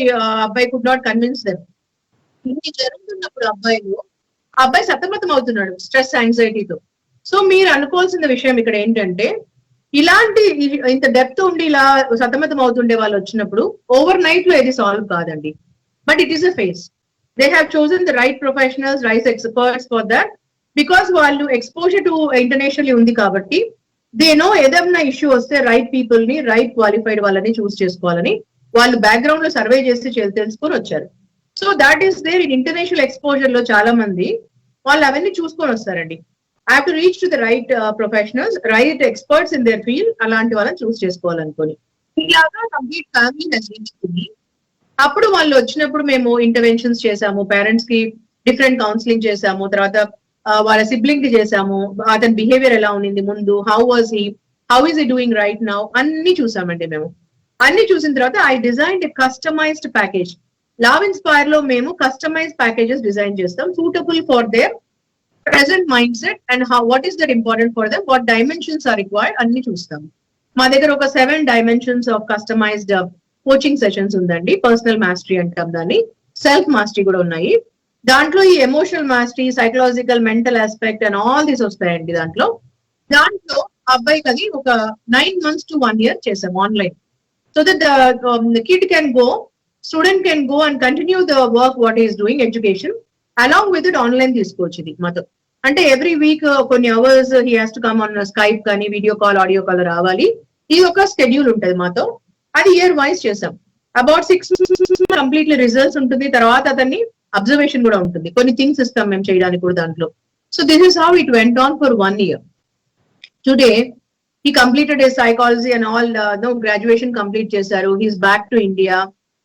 అబ్బాయి కుడ్ నాట్ కన్విన్స్ దెమ్. ఇన్ని జరుగుతున్నప్పుడు అబ్బాయి సతమతం అవుతున్నాడు స్ట్రెస్, యాంగ్జైటీతో. సో మీరు అనుకోవాల్సిన విషయం ఇక్కడ ఏంటంటే, ఇలాంటి ఇంత డెప్త్ ఉండి ఇలా సతమతం అవుతుండే వాళ్ళు వచ్చినప్పుడు ఓవర్ నైట్ లో ఏది సాల్వ్ కాదండి. But it is a face. They have chosen the right professionals, right experts for that. Because వాళ్ళు ఎక్స్పోజర్ టు ఇంటర్నేషనల్లీ ఉంది కాబట్టి దే నో ఏదైనా ఇష్యూ వస్తే రైట్ పీపుల్ ని, రైట్ క్వాలిఫైడ్ వాళ్ళని చూస్ చేసుకోవాలని వాళ్ళు బ్యాక్గ్రౌండ్ లో సర్వే చేసి తెలుసుకొని వచ్చారు. So that is there in international exposure లో చాలా మంది వాళ్ళు అవన్నీ చూసుకొని వస్తారండి. I have to reach to the right professionals, right experts in their field, అలాంటి వాళ్ళని చూస్ చేసుకోవాలనుకొని. ఇలాగా కంప్లీట్ ఫ్యామిలీ నచ్చింది. అప్పుడు వాళ్ళు వచ్చినప్పుడు మేము ఇంటర్వెన్షన్స్ చేసాము, పేరెంట్స్ కి డిఫరెంట్ కౌన్సిలింగ్ చేసాము, తర్వాత వాళ్ళ సిబ్లింగ్ కి చేసాము, అతని బిహేవియర్ ఎలా ఉంది ముందు, how is he doing right now, అన్ని చూసామండి మేము. అన్ని చూసిన తర్వాత I designed a customised package. Love Inspire లో మేము కస్టమైజ్ ప్యాకేజెస్ డిజైన్ చేస్తాం, suitable for their present mindset and what is that important for them, what dimensions are required అన్ని చూస్తాం. మా దగ్గర ఒక 7 dimensions of customised coaching sessions ఉందండి. పర్సనల్ మాస్టరీ అంటాం దాన్ని, సెల్ఫ్ మాస్టరీ కూడా ఉన్నాయి. దాంట్లో ఈ emotional mastery, psychological, mental aspect and all these వస్తాయండి. దాంట్లో అబ్బాయికి అది ఒక 9 months to 1 year చేసాం online. So that the kid can go, student can go and continue the work what he is doing, education, along with it online తీసుకోవచ్చు ఇది మాతో. అంటే ఎవ్రీ వీక్ కొన్ని hours he has to come on Skype కానీ వీడియో కాల్, ఆడియో కాల్ రావాలి. ఇది ఒక స్కెడ్యూల్ ఉంటుంది మాతో. అది ఇయర్ వైజ్ చేసాం. అబౌట్ 6 months కంప్లీట్లీ రిజల్ట్స్ ఉంటుంది. తర్వాత అతన్ని అబ్జర్వేషన్ కూడా ఉంటుంది, కొన్ని థింగ్స్ ఇస్తాం మేము చేయడానికి కూడా దాంట్లో. So this is how it went on for 1 year. Today he completed his psychology and all, graduation complete చేశారు. He's back to India.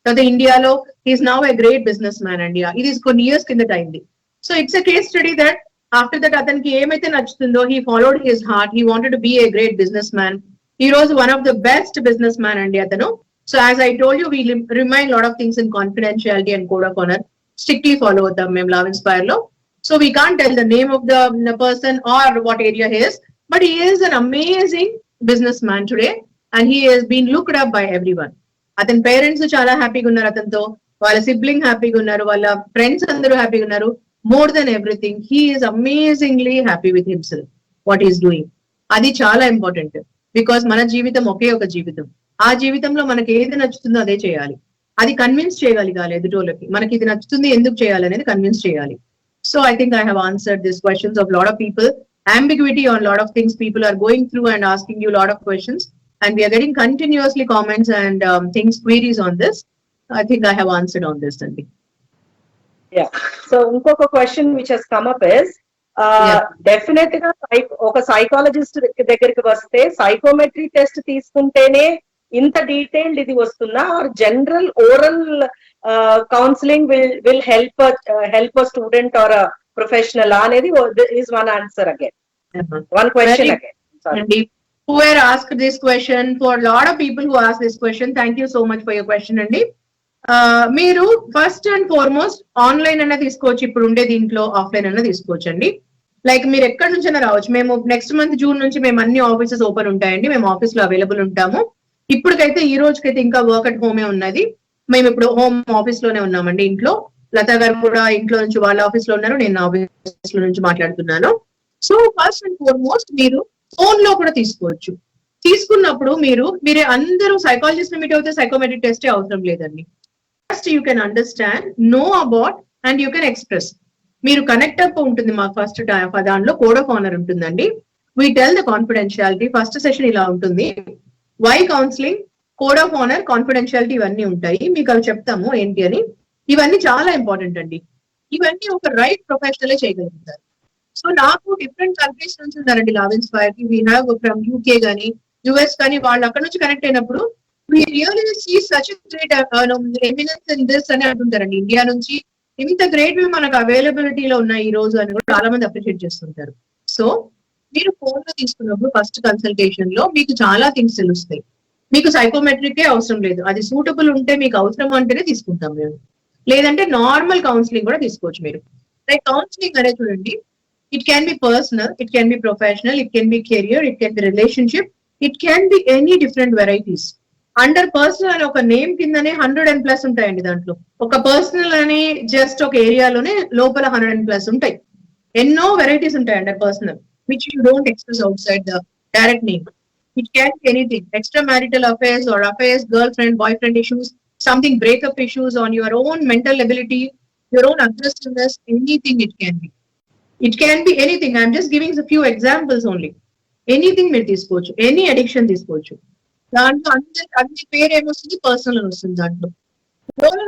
తర్వాత ఇండియాలో he's now a great businessman India. ఇది కొన్ని ఇయర్స్ కిందట అయింది. So it's a case study that after that అతనికి ఏమైతే నచ్చుతుందో he followed his heart. He wanted to be a great businessman. He was one of the best businessman అండి అతను. So as I told you, we remain lot of things in confidentiality and code of honor. Strictly follow అవుతాం మేము లవ్ ఇన్స్పైర్ లో. So we can't tell the name of the person or what area he is, but he is an amazing businessman today and he has been looked up by everyone. అతని పేరెంట్స్ చాలా హ్యాపీగా ఉన్నారు అతనితో, వాళ్ళ సిబ్లింగ్ హ్యాపీగా ఉన్నారు, వాళ్ళ ఫ్రెండ్స్ అందరూ హ్యాపీగా ఉన్నారు. More than everything he is amazingly happy with himself, what is doing. అది చాలా ఇంపార్టెంట్. బికాస్ మన జీవితం ఒకే ఒక జీవితం. ఆ జీవితంలో మనకి ఏది నచ్చుతుందో అదే చేయాలి. అది కన్విన్స్ చేయగలగాలి ఎదుటోళ్ళకి, మనకి ఇది నచ్చుతుంది ఎందుకు చేయాలి అనేది కన్విన్స్ చేయాలి. So I think I have answered this questions of lot of people. Ambiguity on a lot of things people are going through and asking you a lot of questions, and we are getting continuously comments and things, queries on this. I think I have answered on this, Sandy. Yeah. So inkoka question which has come up is definitely oka psychologist దగ్గరికి వస్తే psychometry test తీసుకుంటేనే ఇంత డీటెయిల్డ్ ఇది వస్తుందా, or general oral counseling will help a student or a professional అనేది is one answer again. One question again. Sorry. Whoever asked this question, for a lot of people who asked this question, thank you so much for your question, Andy. మీరు ఫస్ట్ అండ్ ఫార్మోస్ట్ ఆన్లైన్ అన్న తీసుకోవచ్చు, ఇప్పుడు ఉండే దీంట్లో ఆఫ్లైన్ అన్న తీసుకోవచ్చు అండి. లైక్ మీరు ఎక్కడి నుంచైనా రావచ్చు. మేము నెక్స్ట్ మంత్ జూన్ నుంచి మేము అన్ని ఆఫీసెస్ ఓపెన్ ఉంటాయండి, మేము ఆఫీస్ లో అవైలబుల్ ఉంటాము. ఇప్పటికైతే ఈ రోజుకైతే ఇంకా వర్క్ అట్ హోమే ఉన్నది. మేము ఇప్పుడు హోమ్ ఆఫీస్ లోనే ఉన్నామండి ఇంట్లో. లతా గారు కూడా ఇంట్లో నుంచి వాళ్ళ ఆఫీస్ లో ఉన్నారు, నేను ఆఫీస్ లో నుంచి మాట్లాడుతున్నాను. సో ఫస్ట్ అండ్ ఫార్మోస్ట్ మీరు ఫోన్ లో కూడా తీసుకోవచ్చు. తీసుకున్నప్పుడు మీరే అందరూ సైకాలజిస్ట్ మీట్ అవుతే సైకోమెట్రిక్ టెస్టే అవసరం లేదండి. First you can understand, know about and you can express. మీరు కనెక్ట్ అప్ ఉంటుంది మాకు ఫస్ట్ దానిలో కోడ్ ఆఫ్ ఆనర్ ఉంటుందండి. We tell the confidentiality. First session ఇలా ఉంటుంది, why counselling, code of honour, confidentiality ఇవన్నీ ఉంటాయి. మీకు అవి చెప్తాము ఏంటి అని. ఇవన్నీ చాలా ఇంపార్టెంట్ అండి. ఇవన్నీ ఒక రైట్ ప్రొఫెషనలే చేయగలుగుతారు. సో నాకు డిఫరెంట్ కంట్రీస్ నుంచి ఉన్నారండి లావెన్స్ ఫైర్ కి. వీ హ్యావ్ ఫ్రమ్ యూకే గానీ యుఎస్ కానీ, వాళ్ళు అక్కడ నుంచి కనెక్ట్ అయినప్పుడు we really see such a great eminence in this అని అంటుంటారండి. ఇండియా నుంచి ఇంత గ్రేట్ మనకు అవైలబిలిటీలో ఉన్నాయి ఈ రోజు అని కూడా చాలా మంది అప్రిషియేట్ చేస్తుంటారు. సో మీరు ఫోన్ లో తీసుకున్నప్పుడు ఫస్ట్ కన్సల్టేషన్ లో మీకు చాలా థింగ్స్ తెలుస్తాయి. మీకు సైకోమెట్రికే అవసరం లేదు, అది సూటబుల్ ఉంటే మీకు అవసరం అంటేనే తీసుకుంటాం మేము. లేదంటే నార్మల్ కౌన్సిలింగ్ కూడా తీసుకోవచ్చు మీరు. లైక్ కౌన్సిలింగ్ అనేది చూడండి, it can B personal, it can be professional, it can be career, it can be relationship, it can be any different varieties. Under personal అని ఒక నేమ్ కిందనే 100+ ఉంటాయండి. దాంట్లో ఒక పర్సనల్ అని జస్ట్ ఒక ఏరియాలోనే లోపల 100+ ఉంటాయి. ఎన్నో వెరైటీస్ ఉంటాయి under personal, which you don't express outside the direct name. It can be anything, extra marital affairs or affairs, girlfriend boyfriend issues, something breakup issues on your own mental ability, your own aggressiveness, anything it can be. It can be anything. I'm just giving few examples only. Anything మీరు తీసుకోవచ్చు, ఎనీ అడిక్షన్ తీసుకోవచ్చు. దాంట్లో అన్ని పేరు ఏమొస్తుంది, పర్సనల్ అని వస్తుంది. దాంట్లో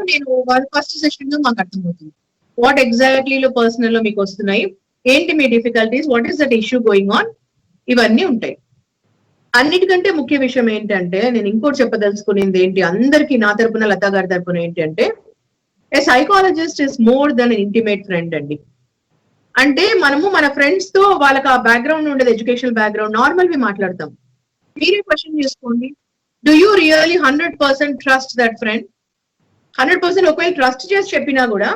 నేను వాళ్ళ ఫస్ట్ సెషన్ లో మాకు అర్థమవుతుంది వాట్ ఎగ్జాక్ట్లీ లో పర్సనల్ లో మీకు వస్తున్నాయి, ఏంటి మీ difficulties, what is that issue going on, ఇవన్నీ ఉంటాయి. అన్నిటికంటే ముఖ్య విషయం ఏంటంటే, నేను ఇంకోటి చెప్పదలుచుకునేది ఏంటి అందరికి నా తరపున లతా గారి తరపున ఏంటంటే, ఏ psychologist is more than intimate friend అండి. అంటే మనము మన ఫ్రెండ్స్ తో వాళ్ళకి ఆ బ్యాక్గ్రౌండ్ ఉండేది, ఎడ్యుకేషనల్ బ్యాక్గ్రౌండ్, నార్మల్ వి మాట్లాడతాం. మీరే క్వశ్చన్ చేసుకోండి, do you really 100% trust that friend? 100% ఒకవేళ ట్రస్ట్ చేసి చెప్పినా కూడా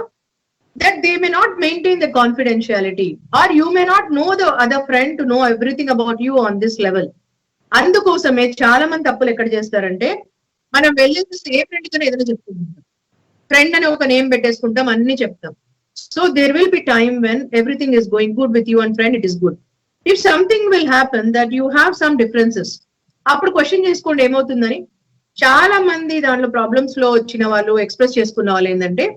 that they may not maintain the confidentiality, or you may not know the other friend to know everything about you on this level. అందుకోసమే చాలా మంది తప్పులు ఎక్కడ చేస్తారంటే, మనం వెళ్ళేసి ఏ ఫ్రెండ్ కన్నా ఏదైనా చెప్పుకుంటాం, ఫ్రెండ్ అని ఒక నేమ్ పెట్టేసుకుంటాం, అన్ని చెప్తాం. So there will be time when everything is going good with you and friend, it is good. If something will happen that you have some differences, అప్పుడు క్వశ్చన్ చేసుకోండి ఏమవుతుందని. చాలా మంది దాంట్లో ప్రాబ్లమ్స్ లో వచ్చిన వాళ్ళు, ఎక్స్ప్రెస్ చేసుకున్న వాళ్ళు ఏంటంటే,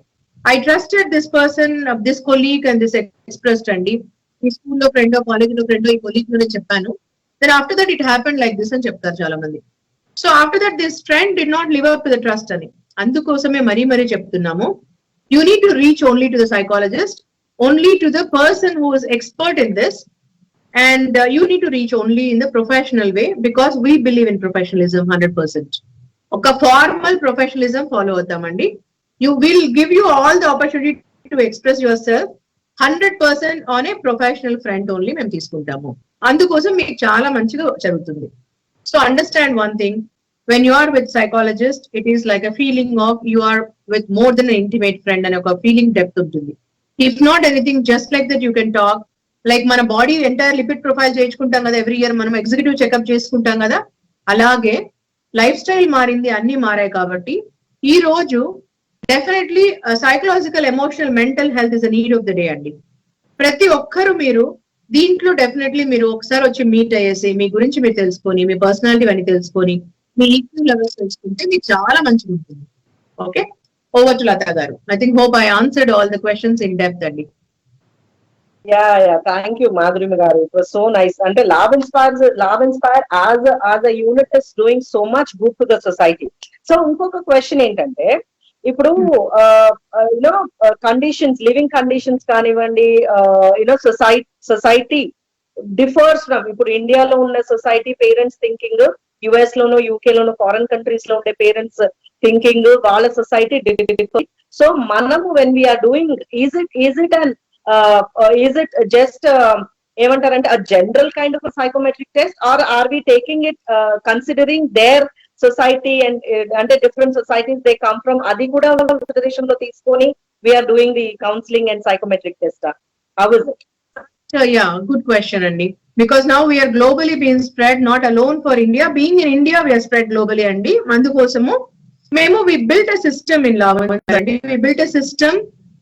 I trusted this person, this colleague and this expressed అండి, ఈ స్కూల్లో ఫ్రెండ్, కాలేజీలో ఫ్రెండ్, ఈ కొలీగ్ లోనే చెప్పాను, then after that it happened like this అని చెప్తారు చాలా మంది. So after that this friend did not live up to the trust అని. అందుకోసమే మరీ చెప్తున్నాము, you need to reach only to the psychologist, only to the person who is expert in this, and you need to reach only in the professional way, because we believe in professionalism 100%. ఒక ఫార్మల్ ప్రొఫెషనలిజం ఫాలో అవుతామండి. You will give you all the opportunity to express yourself 100% on a professional front only మేము తీసుకుంటాము. అందుకోసం మీకు చాలా మంచిగా జరుగుతుంది. So understand one thing, when you are with psychologist, it is like a feeling of you are with more than an intimate friend అనే ఒక ఫీలింగ్ డెప్త్ ఉంటుంది. If not anything, just like that you can talk, like మన బాడీ ఎంటైర్ లిపిడ్ ప్రొఫైల్ చేయించుకుంటాం కదా ఎవ్రీ ఇయర్, మనం ఎగ్జిక్యూటివ్ చెకప్ చేసుకుంటాం కదా, అలాగే లైఫ్ స్టైల్ మారింది, అన్ని మారాయి. కాబట్టి ఈ రోజు definitely psychological, emotional, mental health is a need of the day అండి. ప్రతి ఒక్కరు మీరు దీంట్లో డెఫినెట్లీ మీరు ఒకసారి వచ్చి మీట్ అయ్యేసి మీ గురించి మీరు తెలుసుకొని, మీ పర్సనాలిటీ అని తెలుసుకొని, మీ ఈక్యూ లెవెల్స్ తెలుసుకుంటే మీకు చాలా మంచిగా ఉంటుంది. ఓకే, ఓవర్ టు లతా గారు. I think hope I answered all the questions in depth అండి. Yeah, thank you, Madhurima garu. It was so nice. And Love Inspire as a unit is doing so much good to the society. So inkoka question ఏంటంటే, ఇప్పుడు కండిషన్స్, లివింగ్ కండిషన్స్ కానివ్వండి, సొసైటీ డిఫర్స్ ఫ్రమ్, ఇప్పుడు ఇండియాలో ఉన్న సొసైటీ పేరెంట్స్ థింకింగ్, యుఎస్ లోనో యూకే లోనో ఫారెన్ కంట్రీస్ లో ఉండే పేరెంట్స్ థింకింగ్, వాళ్ళ సొసైటీ డిఫర్. సో మనము when we are doing, is it just ఏమంటారంటే a general kind of a psychometric test, or are we taking it considering their society and అంటే different societies they come from, అది కూడా కన్సిడరేషన్ లో తీసుకొని we are doing the counselling and psychometric test. How is it? So yeah, good question, Andy. Because now we are globally being spread, not alone for India. Being in India, we are spread globally, Andy. Mandukosamu, memo we built a system in Lavan, Andy. We built a system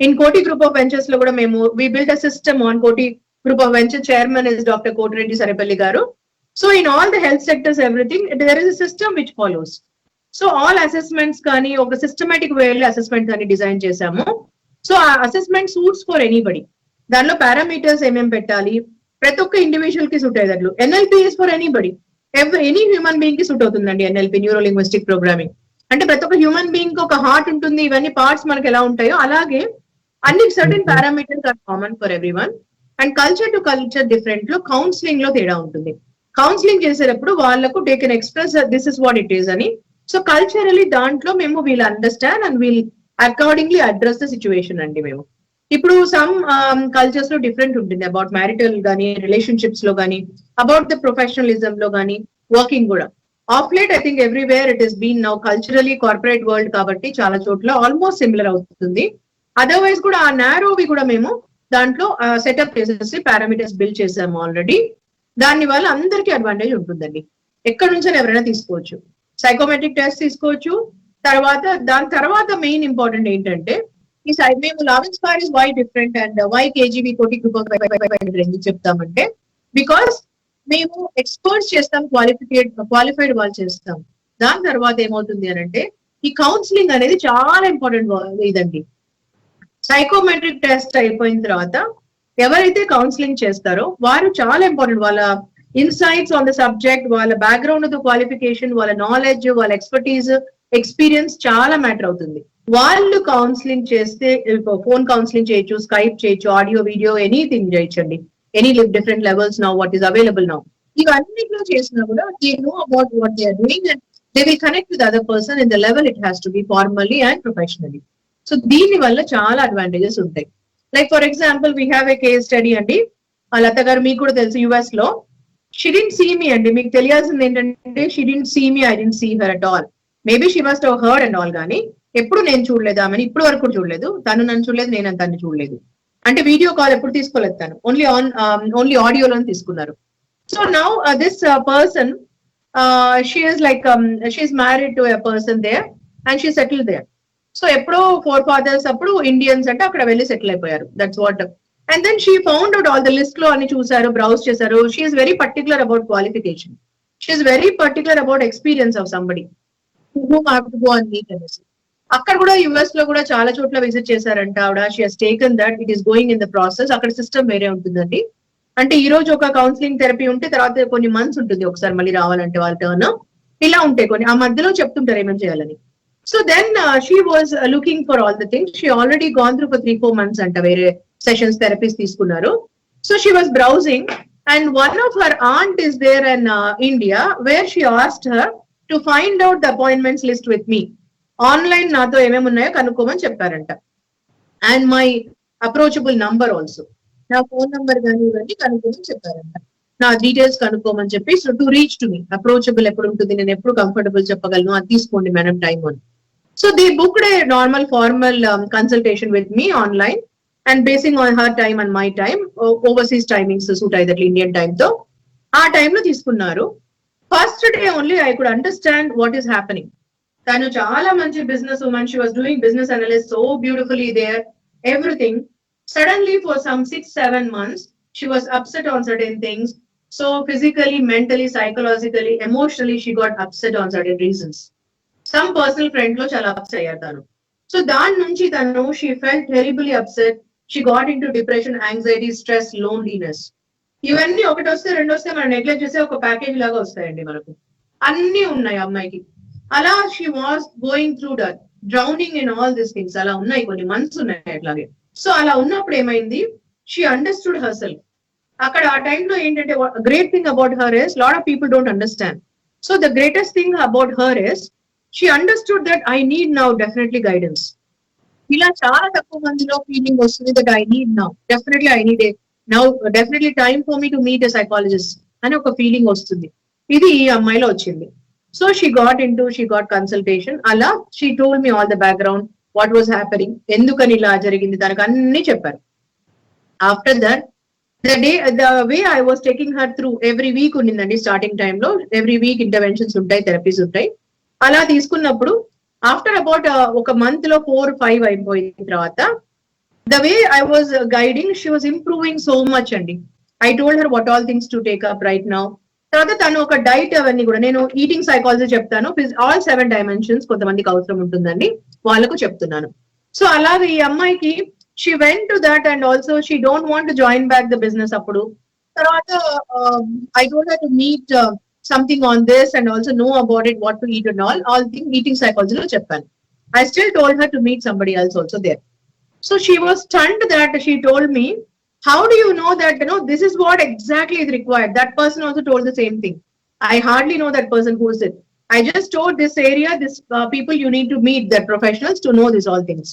in Koti Group of Ventures lo kuda memo. We built a system on Koti Group of Venture. Chairman is Dr. Kotireddy Saripalli garu. So in all the health sectors, everything, there is a system which follows. So all assessments kani oka systematic way lo assessment kani design chesamu. So our assessment suits for anybody. దానిలో పారామీటర్స్ ఏమేమి పెట్టాలి, ప్రతి ఒక్క ఇండివిజువల్ కి సూట్ అయ్యేటట్లు. NLP is for anybody, any human being కి సూట్ అవుతుందండి ఎన్ఎల్పి, న్యూరో లింగ్విస్టిక్ ప్రోగ్రామింగ్. అంటే ప్రతి ఒక్క హ్యూమన్ బీయింగ్ కి ఒక హార్ట్ ఉంటుంది, ఇవన్నీ పార్ట్స్ మనకి ఎలా ఉంటాయో అలాగే అన్ని certain parameters are common for everyone. And culture to culture different లో కౌన్సిలింగ్ లో తేడా ఉంటుంది. కౌన్సిలింగ్ చేసేటప్పుడు వాళ్ళకు they can express this is what it is అని. సో కల్చరలీ దాంట్లో మేము we'll understand and we'll accordingly address the situation అండి. మేము ఇప్పుడు సమ్ కల్చర్స్ లో డిఫరెంట్ ఉంటుంది అబౌట్ మ్యారిటల్ గానీ, రిలేషన్షిప్స్ లో గానీ, అబౌట్ ద ప్రొఫెషనలిజం లో గానీ, వర్కింగ్ కూడా. Of late I think everywhere it is been now culturally corporate world కాబట్టి చాలా చోట్ల ఆల్మోస్ట్ సిమిలర్ అవుతుంది. అదర్వైజ్ కూడా ఆ నారోవి కూడా మేము దాంట్లో సెటప్ చేసేసి పారామీటర్స్ బిల్డ్ చేసాము ఆల్రెడీ. దాని వల్ల అందరికీ అడ్వాంటేజ్ ఉంటుందండి. ఎక్కడి నుంచి ఎవరైనా తీసుకోవచ్చు, సైకోమెట్రిక్ టెస్ట్ తీసుకోవచ్చు. దాని తర్వాత మెయిన్ ఇంపార్టెంట్ ఏంటంటే ఈ సైడ్ మేము Lavenspire is why different and why KGB Koti group of ఎందుకు చెప్తామంటే, బికాస్ మేము ఎక్స్పర్ట్స్ చేస్తాం, క్వాలిఫైడ్ వాళ్ళు చేస్తాం. దాని తర్వాత ఏమవుతుంది అని అంటే ఈ కౌన్సిలింగ్ అనేది చాలా ఇంపార్టెంట్ ఇదండి. సైకోమెట్రిక్ టెస్ట్ అయిపోయిన తర్వాత ఎవరైతే కౌన్సిలింగ్ చేస్తారో వారు చాలా ఇంపార్టెంట్. వాళ్ళ ఇన్సైట్స్ ఆన్ ద సబ్జెక్ట్, వాళ్ళ బ్యాక్గ్రౌండ్ క్వాలిఫికేషన్, వాళ్ళ నాలెడ్జ్, వాళ్ళ ఎక్స్పర్టీజ్, ఎక్స్పీరియన్స్ చాలా మ్యాటర్ అవుతుంది. వాళ్ళు కౌన్సిలింగ్ చేస్తే ఫోన్ కౌన్సిలింగ్ చేయొచ్చు, స్కైప్ చేయొచ్చు, ఆడియో వీడియో ఎనీథింగ్ చేయొచ్చండి. Any different levels now what is available now. ఇవన్నిట్లో చేసినా కూడా they know about what they are doing and they will connect with other person in the level it has to be formally and professionally. So దీని వల్ల చాలా అడ్వాంటేజెస్ ఉంటాయి. Like for example we have a case study అండి. లత గారు మీకు కూడా తెలుసు, యుఎస్ లో షీ డింట్ సీ మీ అండి. మీకు తెలియాల్సింది ఏంటంటే she didn't see me, I didn't see her at all. Maybe she must have heard and all, కానీ ఎప్పుడు నేను చూడలేదు ఆమెను, ఇప్పుడు వరకు చూడలేదు. తను నన్ను చూడలేదు, నేను తను చూడలేదు. అంటే వీడియో కాల్ ఎప్పుడు తీసుకోలేదు తను, ఓన్లీ ఆడియోలో తీసుకున్నారు. So now this person she is like she is married to a person there and she settle there. So ఎప్పుడో ఫోర్ ఫాదర్స్ అప్పుడు ఇండియన్స్ అంటే అక్కడ వెళ్ళి సెటిల్ అయిపోయారు. That's what. And then she found out all the list లో అన్ని చూసారు, బ్రౌజ్ చేశారు. She is very particular about qualification, she is very particular about experience of somebody whom I have to go and meet అనేసి. అక్కడ కూడా యుఎస్ లో కూడా చాలా చోట్ల విజిట్ చేశారంట ఆవిడ. She has taken that, it is going in the process. అక్కడ సిస్టమ్ వేరే ఉంటుందండి. అంటే ఈ రోజు ఒక కౌన్సిలింగ్ థెరపీ ఉంటే తర్వాత కొన్ని మంత్స్ ఉంటుంది ఒకసారి మళ్ళీ రావాలంటే వాళ్ళ టర్న్. ఇలా ఉంటాయి కొన్ని, ఆ మధ్యలో చెప్తుంటారు ఏమేమి చేయాలని. So then she was looking for all the things. She already gone through for 3-4 months అంట, వేరే సెషన్స్ థెరపీస్ తీసుకున్నారు. So she was browsing and one of her aunt is there in India where she asked her to find out the appointments list with me. Online నాతో ఏమేమి ఉన్నాయో కనుక్కోమని చెప్పారంట. And my approachable number also, నా ఫోన్ నంబర్ కానీ ఇవన్నీ కనుక్కోమని చెప్పారంట. నా డీటెయిల్స్ కనుక్కోమని చెప్పి, so to reach to me, approachable ఎప్పుడు ఉంటుంది, నేను ఎప్పుడు కంఫర్టబుల్ చెప్పగలను, అది తీసుకోండి మేడం టైం అని. So they booked a normal formal consultation with me online and basing on her time and my time, overseas timings suit అయ్యేది ఇండియన్ టైమ్ తో ఆ టైంలో తీసుకున్నారు. First day only I could understand what is happening. తను చాలా మంచి business women, she was doing business analyst so beautifully there, everything. Suddenly for some 6-7 months she was upset on certain things. So physically, mentally, psychologically, emotionally she got upset on certain reasons. Some personal friend lo chala upset ayyaru tanu. So dan nunchi tanu she felt terribly upset. She got into depression, anxiety, stress, loneliness. ఇవన్నీ ఒకటి వస్తే రెండు వస్తే మనం నెగ్లెక్ట్ చేసే ఒక ప్యాకేజ్ లాగా వస్తాయండి మనకు. అన్ని ఉన్నాయి అమ్మాయికి. అలా she was going through that, drowning in all these things. అలా ఉన్నాయి, కొన్ని మంత్స్ ఉన్నాయి అట్లాగే. సో అలా ఉన్నప్పుడు ఏమైంది, షీ అండర్స్టూడ్ హర్ సెల్ఫ్. అక్కడ ఆ టైంలో ఏంటంటే great thing about her is lot of people don't understand. So the greatest thing about her is she understood that I need now definitely guidance. ఇలా చాలా తక్కువ మందిలో ఫీలింగ్ వస్తుంది that I need now definitely, I need now definitely time for me to meet a psychologist అని ఒక ఫీలింగ్ వస్తుంది. ఇది ఈ అమ్మాయిలో వచ్చింది. So she got consultation. అలా she told me all the background, what was happening, ఎందుకని ఇలా జరిగింది, తనకు అన్ని చెప్పారు. After that the way I was taking her through every week ఉన్నిందండి స్టార్టింగ్ టైమ్ లో. ఎవ్రీ వీక్ ఇంటర్వెన్షన్స్ ఉంటాయి, థెరపీస్ ఉంటాయి. అలా తీసుకున్నప్పుడు ఆఫ్టర్ అబౌట్ ఒక మంత్ లో 4-5 అయిపోయిన తర్వాత the way I was guiding, she was improving so much అండి. I told her what all things to take up right now. తర్వాత తను ఒక డైట్ అవన్నీ కూడా, నేను ఈటింగ్ సైకాలజీ చెప్తాను, ఆల్ 7 dimensions కొంతమందికి అవసరం ఉంటుందండి, వాళ్ళకు చెప్తున్నాను. సో అలాగే ఈ అమ్మాయికి she went to that and also she don't want to join back the business అప్పుడు. తర్వాత I told her to meet something on this and also know about it, what to eat and all thing eating psychology లో చెప్పాను. I still told her to meet somebody else also there. So she was stunned that she told me, how do you know that, this is what exactly is required? That person also told the same thing. I hardly know that person who is it. I just told this area, this people you need to meet, the professionals to know this all things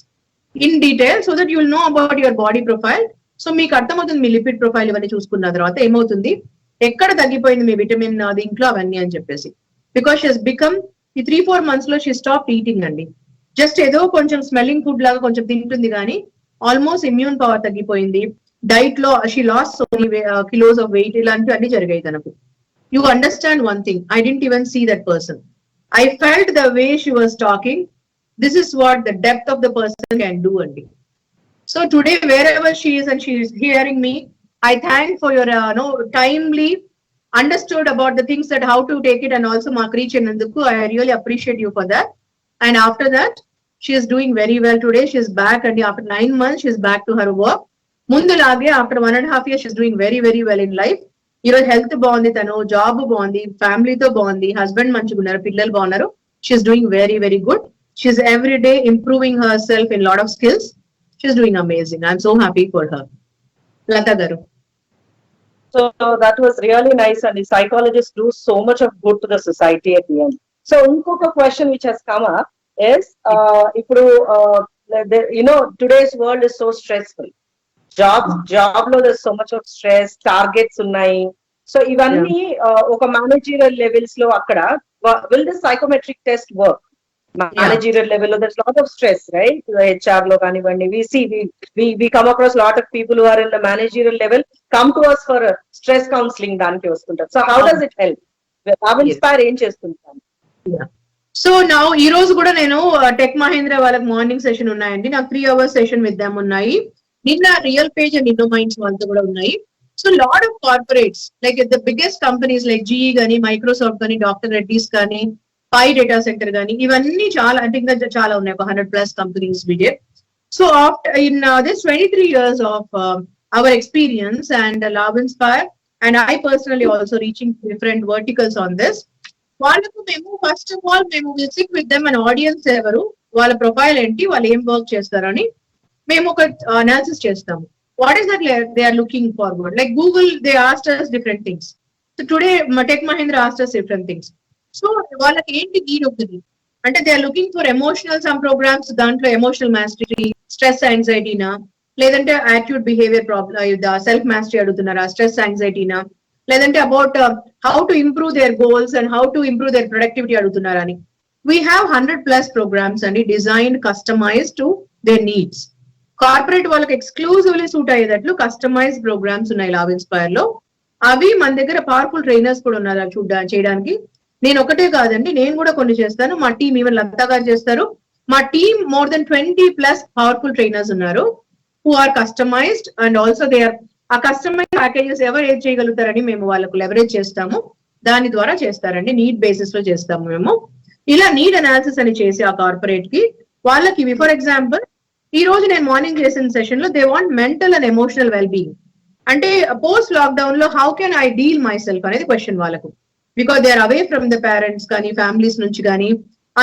in detail so that you will know about your body profile. So మీకు అర్థమవుతుంది మీ లిపిడ్ ప్రొఫైల్ ఇవన్నీ చూసుకున్న తర్వాత ఏమవుతుంది, ఎక్కడ తగ్గిపోయింది మీ విటమిన్ దీంట్లో అవన్నీ అని చెప్పేసి. బికాస్ షీ హస్ బికమ్ ఈ 3-4 months లో షీ స్టాప్ ఈటింగ్ అండి. జస్ట్ ఏదో కొంచెం స్మెల్లింగ్ ఫుడ్ లాగా కొంచెం తింటుంది కానీ ఆల్మోస్ట్ ఇమ్యూన్ పవర్ తగ్గిపోయింది. డైట్ లో she loss so many kilos of weight, ఇలాంటివి అన్ని జరిగాయి తనకు. You understand one thing, I didn't even see that person. I felt the way she was talking. This is what the depth of the person can do, Andy. So today, wherever she is and she is hearing me, I thank for your timely understood about the things that how to take it and also mark reach and Nanduku. I really appreciate you for that. And after that, she is doing very well today. She is back and after 9 months, she is back to her work. Mundulage after 1.5 years, she is doing very, very well in life. ఈరోజు హెల్త్ బాగుంది, తను జాబ్ బాగుంది, ఫ్యామిలీతో బాగుంది, హస్బెండ్ మంచిగా ఉన్నారు, పిల్లలు బాగున్నారు. She's doing very very good. She's every day improving herself in lot of skills. She's doing amazing. I'm so happy for her. Latha garu. So that was really nice, and the psychologists do so much of good to the society at the end. So inkoka question which has come up is ippudu today's world is so stressful. Job లో there's so much of stress, targets ఉన్నాయి. సో ఇవన్నీ ఒక మేనేజరియల్ లెవెల్స్ లో అక్కడ will the psychometric test work? Managerial level లో there's lot of stress, right? HR లో కానివ్వండి, we come across lot of people who are in the managerial level come to us for stress counseling దానికి వస్తుంటారు. So how does it help? Love Inspire ఏం చేస్తుంటారు? సో నా ఈ రోజు కూడా నేను టెక్ మహేంద్ర వాళ్ళకి మార్నింగ్ సెషన్ ఉన్నాయండి. నాకు 3 hours సెషన్ విత్ దెమ్ ఉన్నాయి. నిన్న రియల్ పేజ్ అండ్ ఇన్నోమైండ్స్ వాళ్ళతో కూడా ఉన్నాయి. So lot of corporates like the biggest companies like GE కానీ, మైక్రోసాఫ్ట్ కానీ, డాక్టర్ రెడ్డీస్ కానీ, పై డేటా సెంటర్ కానీ, ఇవన్నీ చాలా అంటే ఇంకా చాలా ఉన్నాయి, ఒక 100+ companies visit. So after in this 23 years of our experience and love inspire and I personally also reaching different verticals on this, వాళ్ళకు మేము ఫస్ట్ ఆఫ్ ఆల్ మేము visit with them and audience ఎవరు, వాళ్ళ ప్రొఫైల్ ఏంటి, వాళ్ళు ఏం వర్క్ చేస్తారని మేము ఒక అనాలిసిస్ చేస్తాము. What is that they are looking forward, like Google they asked us different things. So today Tech Mahindra asked us different things. So వాళ్ళకి ఏంటి నీడ్ ఉంటుంది అంటే they are looking for emotional some programmes, దాంట్లో ఎమోషనల్ మాస్టరీ, స్ట్రెస్ యాంగ్జైటీనా, లేదంటే attitude behaviour problem, self mastery అడుగుతున్నారా, స్ట్రెస్ యాంగ్జైటీనా, లేదంటే about how to improve their goals and how to improve their productivity అడుగుతున్నారా అని. వీ హ్యావ్ 100+ ప్రోగ్రామ్స్ అండి designed customise to their needs. Corporate వాళ్ళకి ఎక్స్క్లూజివ్లీ సూట్ అయ్యేటట్లు కస్టమైజ్ ప్రోగ్రామ్స్ ఉన్నాయి లవ్ ఇన్స్పైర్ లో. అవి మన దగ్గర పవర్ఫుల్ ట్రైనర్స్ కూడా ఉన్నారు చేయడానికి. నేను ఒకటే కాదండి, నేను కూడా కొన్ని చేస్తాను, మా టీం ఈవెన్ లతా గారు చేస్తారు. మా team more than 20+ powerful trainers ఉన్నారు who are customised and also they are uh customise packages ఎవరు ఏం చేయగలుగుతారని మేము వాళ్ళకు లెవరేజ్ చేస్తాము, దాని ద్వారా చేస్తారండి. నీడ్ బేసిస్ లో చేస్తాము మేము. ఇలా నీడ్ అనాలిసిస్ అని చేసి ఆ కార్పొరేట్ కి వాళ్ళకి ఇవి ఫర్ ఎగ్జాంపుల్ ఈ రోజు నేను మార్నింగ్ చేసిన సెషన్ లో they want mental and emotional wellbeing. అంటే పోస్ట్ లాక్డౌన్ లో how can I deal myself అనేది క్వశ్చన్ వాళ్ళకు. Because they are away from the parents కానీ, ఫ్యామిలీస్ నుంచి కానీ,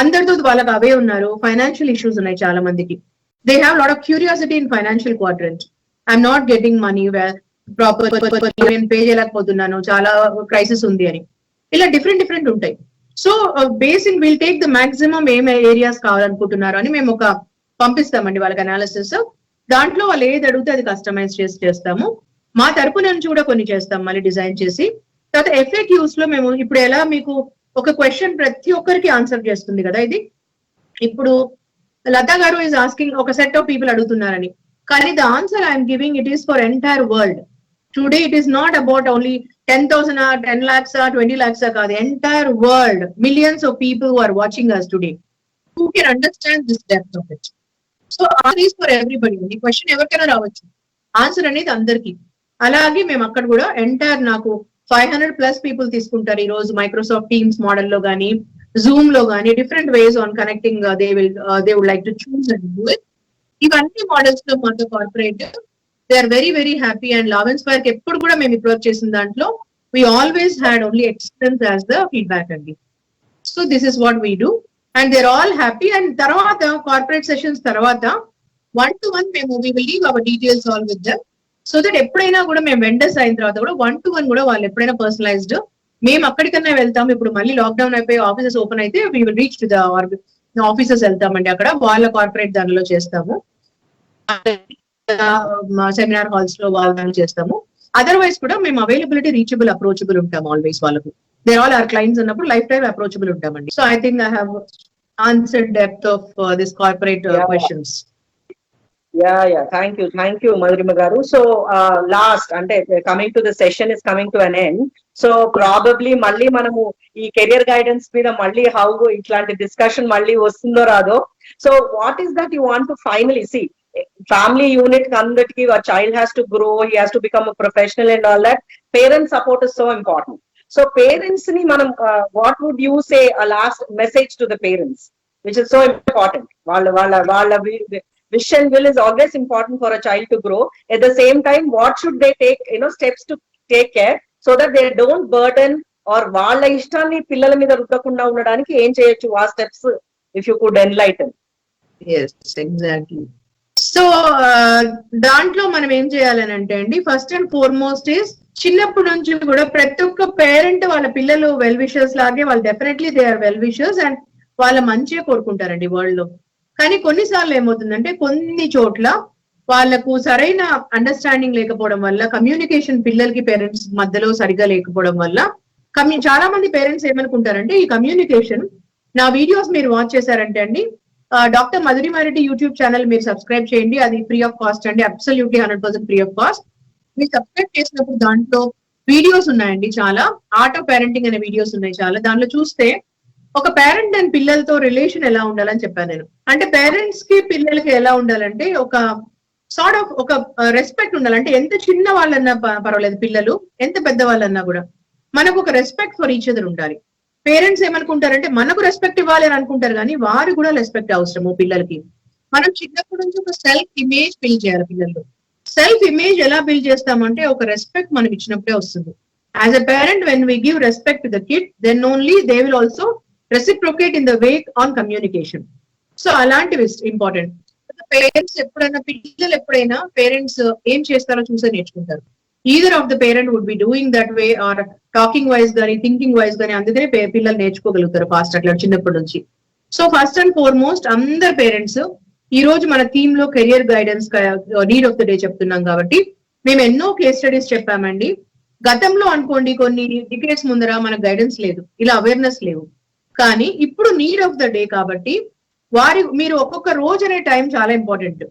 అందరితో వాళ్ళకి అవే ఉన్నారు. ఫైనాన్షియల్ ఇష్యూస్ ఉన్నాయి చాలా మందికి. They have lot of curiosity in financial quadrant. I'm not getting money proper, నేను పే చేయలేకపోతున్నాను, చాలా క్రైసిస్ ఉంది అని. ఇలా డిఫరెంట్ ఉంటాయి. So basic will take the maximum ఏం ఏరియాస్ కావాలనుకుంటున్నారు అని మేము ఒక పంపిస్తామండి వాళ్ళకి అనాలిసిస్. దాంట్లో వాళ్ళు ఏది అడిగితే అది కస్టమైజ్ చేస్తాము. మా తరపు నుంచి కూడా కొన్ని చేస్తాం మళ్ళీ డిజైన్ చేసి. తర్వాత FAQs లో మేము ఇప్పుడు ఎలా మీకు ఒక క్వశ్చన్ ప్రతి ఒక్కరికి ఆన్సర్ చేస్తుంది కదా ఇది. ఇప్పుడు లతా గారు ఈజ్ ఆస్కింగ్ ఒక సెట్ ఆఫ్ పీపుల్ అడుగుతున్నారని, కానీ the answer I'm giving it is for entire world. Today it is not about only 10,000 10 lakhs 20 lakhs కాదు, entire world, millions of people who are watching us today who can understand this depth of it. So answer is for everybody. ఈ క్వశ్చన్ ఎవరికైనా రావచ్చు, ఆన్సర్ అనేది అందరికి. అలాగే మేము అక్కడ కూడా ఎంటైర్ నాకు 500+ పీపుల్ తీసుకుంటారు ఈ రోజు మైక్రోసాఫ్ట్ టీమ్స్ మోడల్ లో గానీ జూమ్ లో గానీ different ways on connecting they would like to choose and do it. ఇవన్నీ మోడల్స్ లో మాతో corporate they are very very happy. And Lavenspire కి ఎప్పుడు కూడా మేము అప్రోచ్ చేసిన దాంట్లో we always had only excellence as the feedback అండి. So this is what we do and they are all happy. And తర్వాత కార్పొరేట్ సెషన్స్ తర్వాత 1-to-1 మేము we will leave our details all with them. So that ఎప్పుడైనా కూడా మేము వెండర్స్ అయిన తర్వాత కూడా 1-to-1 కూడా వాళ్ళు ఎప్పుడైనా పర్సనలైజ్డ్ మేము అక్కడికన్నా వెళ్తాం. ఇప్పుడు మళ్ళీ లాక్డౌన్ అయిపోయి ఆఫీసెస్ ఓపెన్ అయితే we will reach to the offices వెళ్తామండి, అక్కడ వాళ్ళ కార్పొరేట్ దానిలో చేస్తాము, సెమినార్ హాల్స్ లో వాళ్ళు చేస్తాము. అదర్వైజ్ కూడా మేము అవైలబిలిటీ రీచబుల్ అప్రోచబుల్ ఉంటాం ఆల్వేస్ వాళ్ళకు. దేర్ ఆల్ ఆర్ క్లయింట్స్ అన్నప్పుడు లైఫ్ టైం అప్రోచబుల్ ఉంటామండి. So I think I have answered depth of this corporate questions. Yeah. Thank you, Madhurima garu. So last, ante coming to the session is coming to an end. So probably malli manamu ee career guidance meeda malli how itlanti discussion malli vastundo rado. So what is that you want to finally see? Family unit kandatiki a child has to grow, he has to become a professional and all that. Parent support is so important. So parents ni manam what would you say a last message to the parents, which is so important? Valla wish and will is always important for a child to grow. At the same time, what should they take, steps to take care so that they don't burden or వాళ్ళ ఇష్టాన్ని పిల్లల మీద రుద్దకుండా ఉండడానికి ఏం చేయొచ్చు ఆ steps if you could enlighten. yes exactly. So దాంట్లో మనం ఏం చేయాలని అంటే అండి, ఫస్ట్ అండ్ ఫార్మోస్ట్ ఇస్ చిన్నప్పటి నుంచి కూడా ప్రతి ఒక్క పేరెంట్ వాళ్ళ పిల్లలు వెల్ విషర్స్ లాగే వాళ్ళు definitely they are well wishers and వాళ్ళ మంచిగా కోరుకుంటారండి వరల్డ్ లో. కానీ కొన్నిసార్లు ఏమవుతుందంటే కొన్ని చోట్ల వాళ్ళకు సరైన అండర్స్టాండింగ్ లేకపోవడం వల్ల, కమ్యూనికేషన్ పిల్లలకి పేరెంట్స్ మధ్యలో సరిగా లేకపోవడం వల్ల చాలా మంది పేరెంట్స్ ఏమనుకుంటారంటే ఈ కమ్యూనికేషన్, నా వీడియోస్ మీరు వాచ్ చేశారంటే అండి, డాక్టర్ మధురిమారెడ్డి యూట్యూబ్ ఛానల్ మీరు సబ్స్క్రైబ్ చేయండి, అది ఫ్రీ ఆఫ్ కాస్ట్ అండి, అబ్సల్యూట్లీ 100% ఫ్రీ ఆఫ్ కాస్ట్. మీరు సబ్స్క్రైబ్ చేసినప్పుడు దాంట్లో వీడియోస్ ఉన్నాయండి, చాలా ఆర్ట్ ఆఫ్ పేరెంటింగ్ అనే వీడియోస్ ఉన్నాయి చాలా. దాంట్లో చూస్తే ఒక పేరెంట్ అండ్ పిల్లలతో రిలేషన్ ఎలా ఉండాలని చెప్పాను నేను. అంటే పేరెంట్స్ కి పిల్లలకి ఎలా ఉండాలంటే ఒక సార్ట్ ఆఫ్ ఒక రెస్పెక్ట్ ఉండాలంటే, ఎంత చిన్న వాళ్ళన్నా పర్వాలేదు పిల్లలు, ఎంత పెద్ద వాళ్ళన్నా కూడా మనకు ఒక రెస్పెక్ట్ ఫర్ ఈచ్ అదర్ ఉండాలి. పేరెంట్స్ ఏమనుకుంటారంటే మనకు రెస్పెక్ట్ ఇవ్వాలి అని అనుకుంటారు, కానీ వారు కూడా రెస్పెక్ట్ అవసరము పిల్లలకి. మనం చిన్నప్పటి నుంచి ఒక సెల్ఫ్ ఇమేజ్ బిల్డ్ చేయాలి పిల్లల్లో. సెల్ఫ్ ఇమేజ్ ఎలా బిల్డ్ చేస్తామంటే ఒక రెస్పెక్ట్ మనకి ఇచ్చినప్పుడే వస్తుంది. As a parent when we give respect to the kid, then only they will also reciprocate in the way on communication. So అలాంటివి ఇంపార్టెంట్. పేరెంట్స్ ఎప్పుడైనా పిల్లలు ఎప్పుడైనా పేరెంట్స్ ఏం చేస్తారో చూసే నేర్చుకుంటారు. Either of the parent would be doing that way or talking wise గానీ థింకింగ్ వైజ్ గానీ, అందుకనే పిల్లలు నేర్చుకోగలుగుతారు ఫాస్ట్ అట్లా చిన్నప్పటి నుంచి. సో ఫస్ట్ అండ్ ఫార్మోస్ట్ అందరు పేరెంట్స్, ఈ రోజు మన థీమ్ లో career guidance need of the day చెప్తున్నాం కాబట్టి మేము ఎన్నో కేస్ స్టడీస్ చెప్పామండి. గతంలో అనుకోండి కొన్ని డికేట్స్ ముందర మనకు గైడెన్స్ లేదు, ఇలా అవేర్నెస్ లేవు. కానీ ఇప్పుడు నీడ్ ఆఫ్ ద డే కాబట్టి మీరు ఒక్కొక్క రోజు అనే టైం చాలా ఇంపార్టెంట్.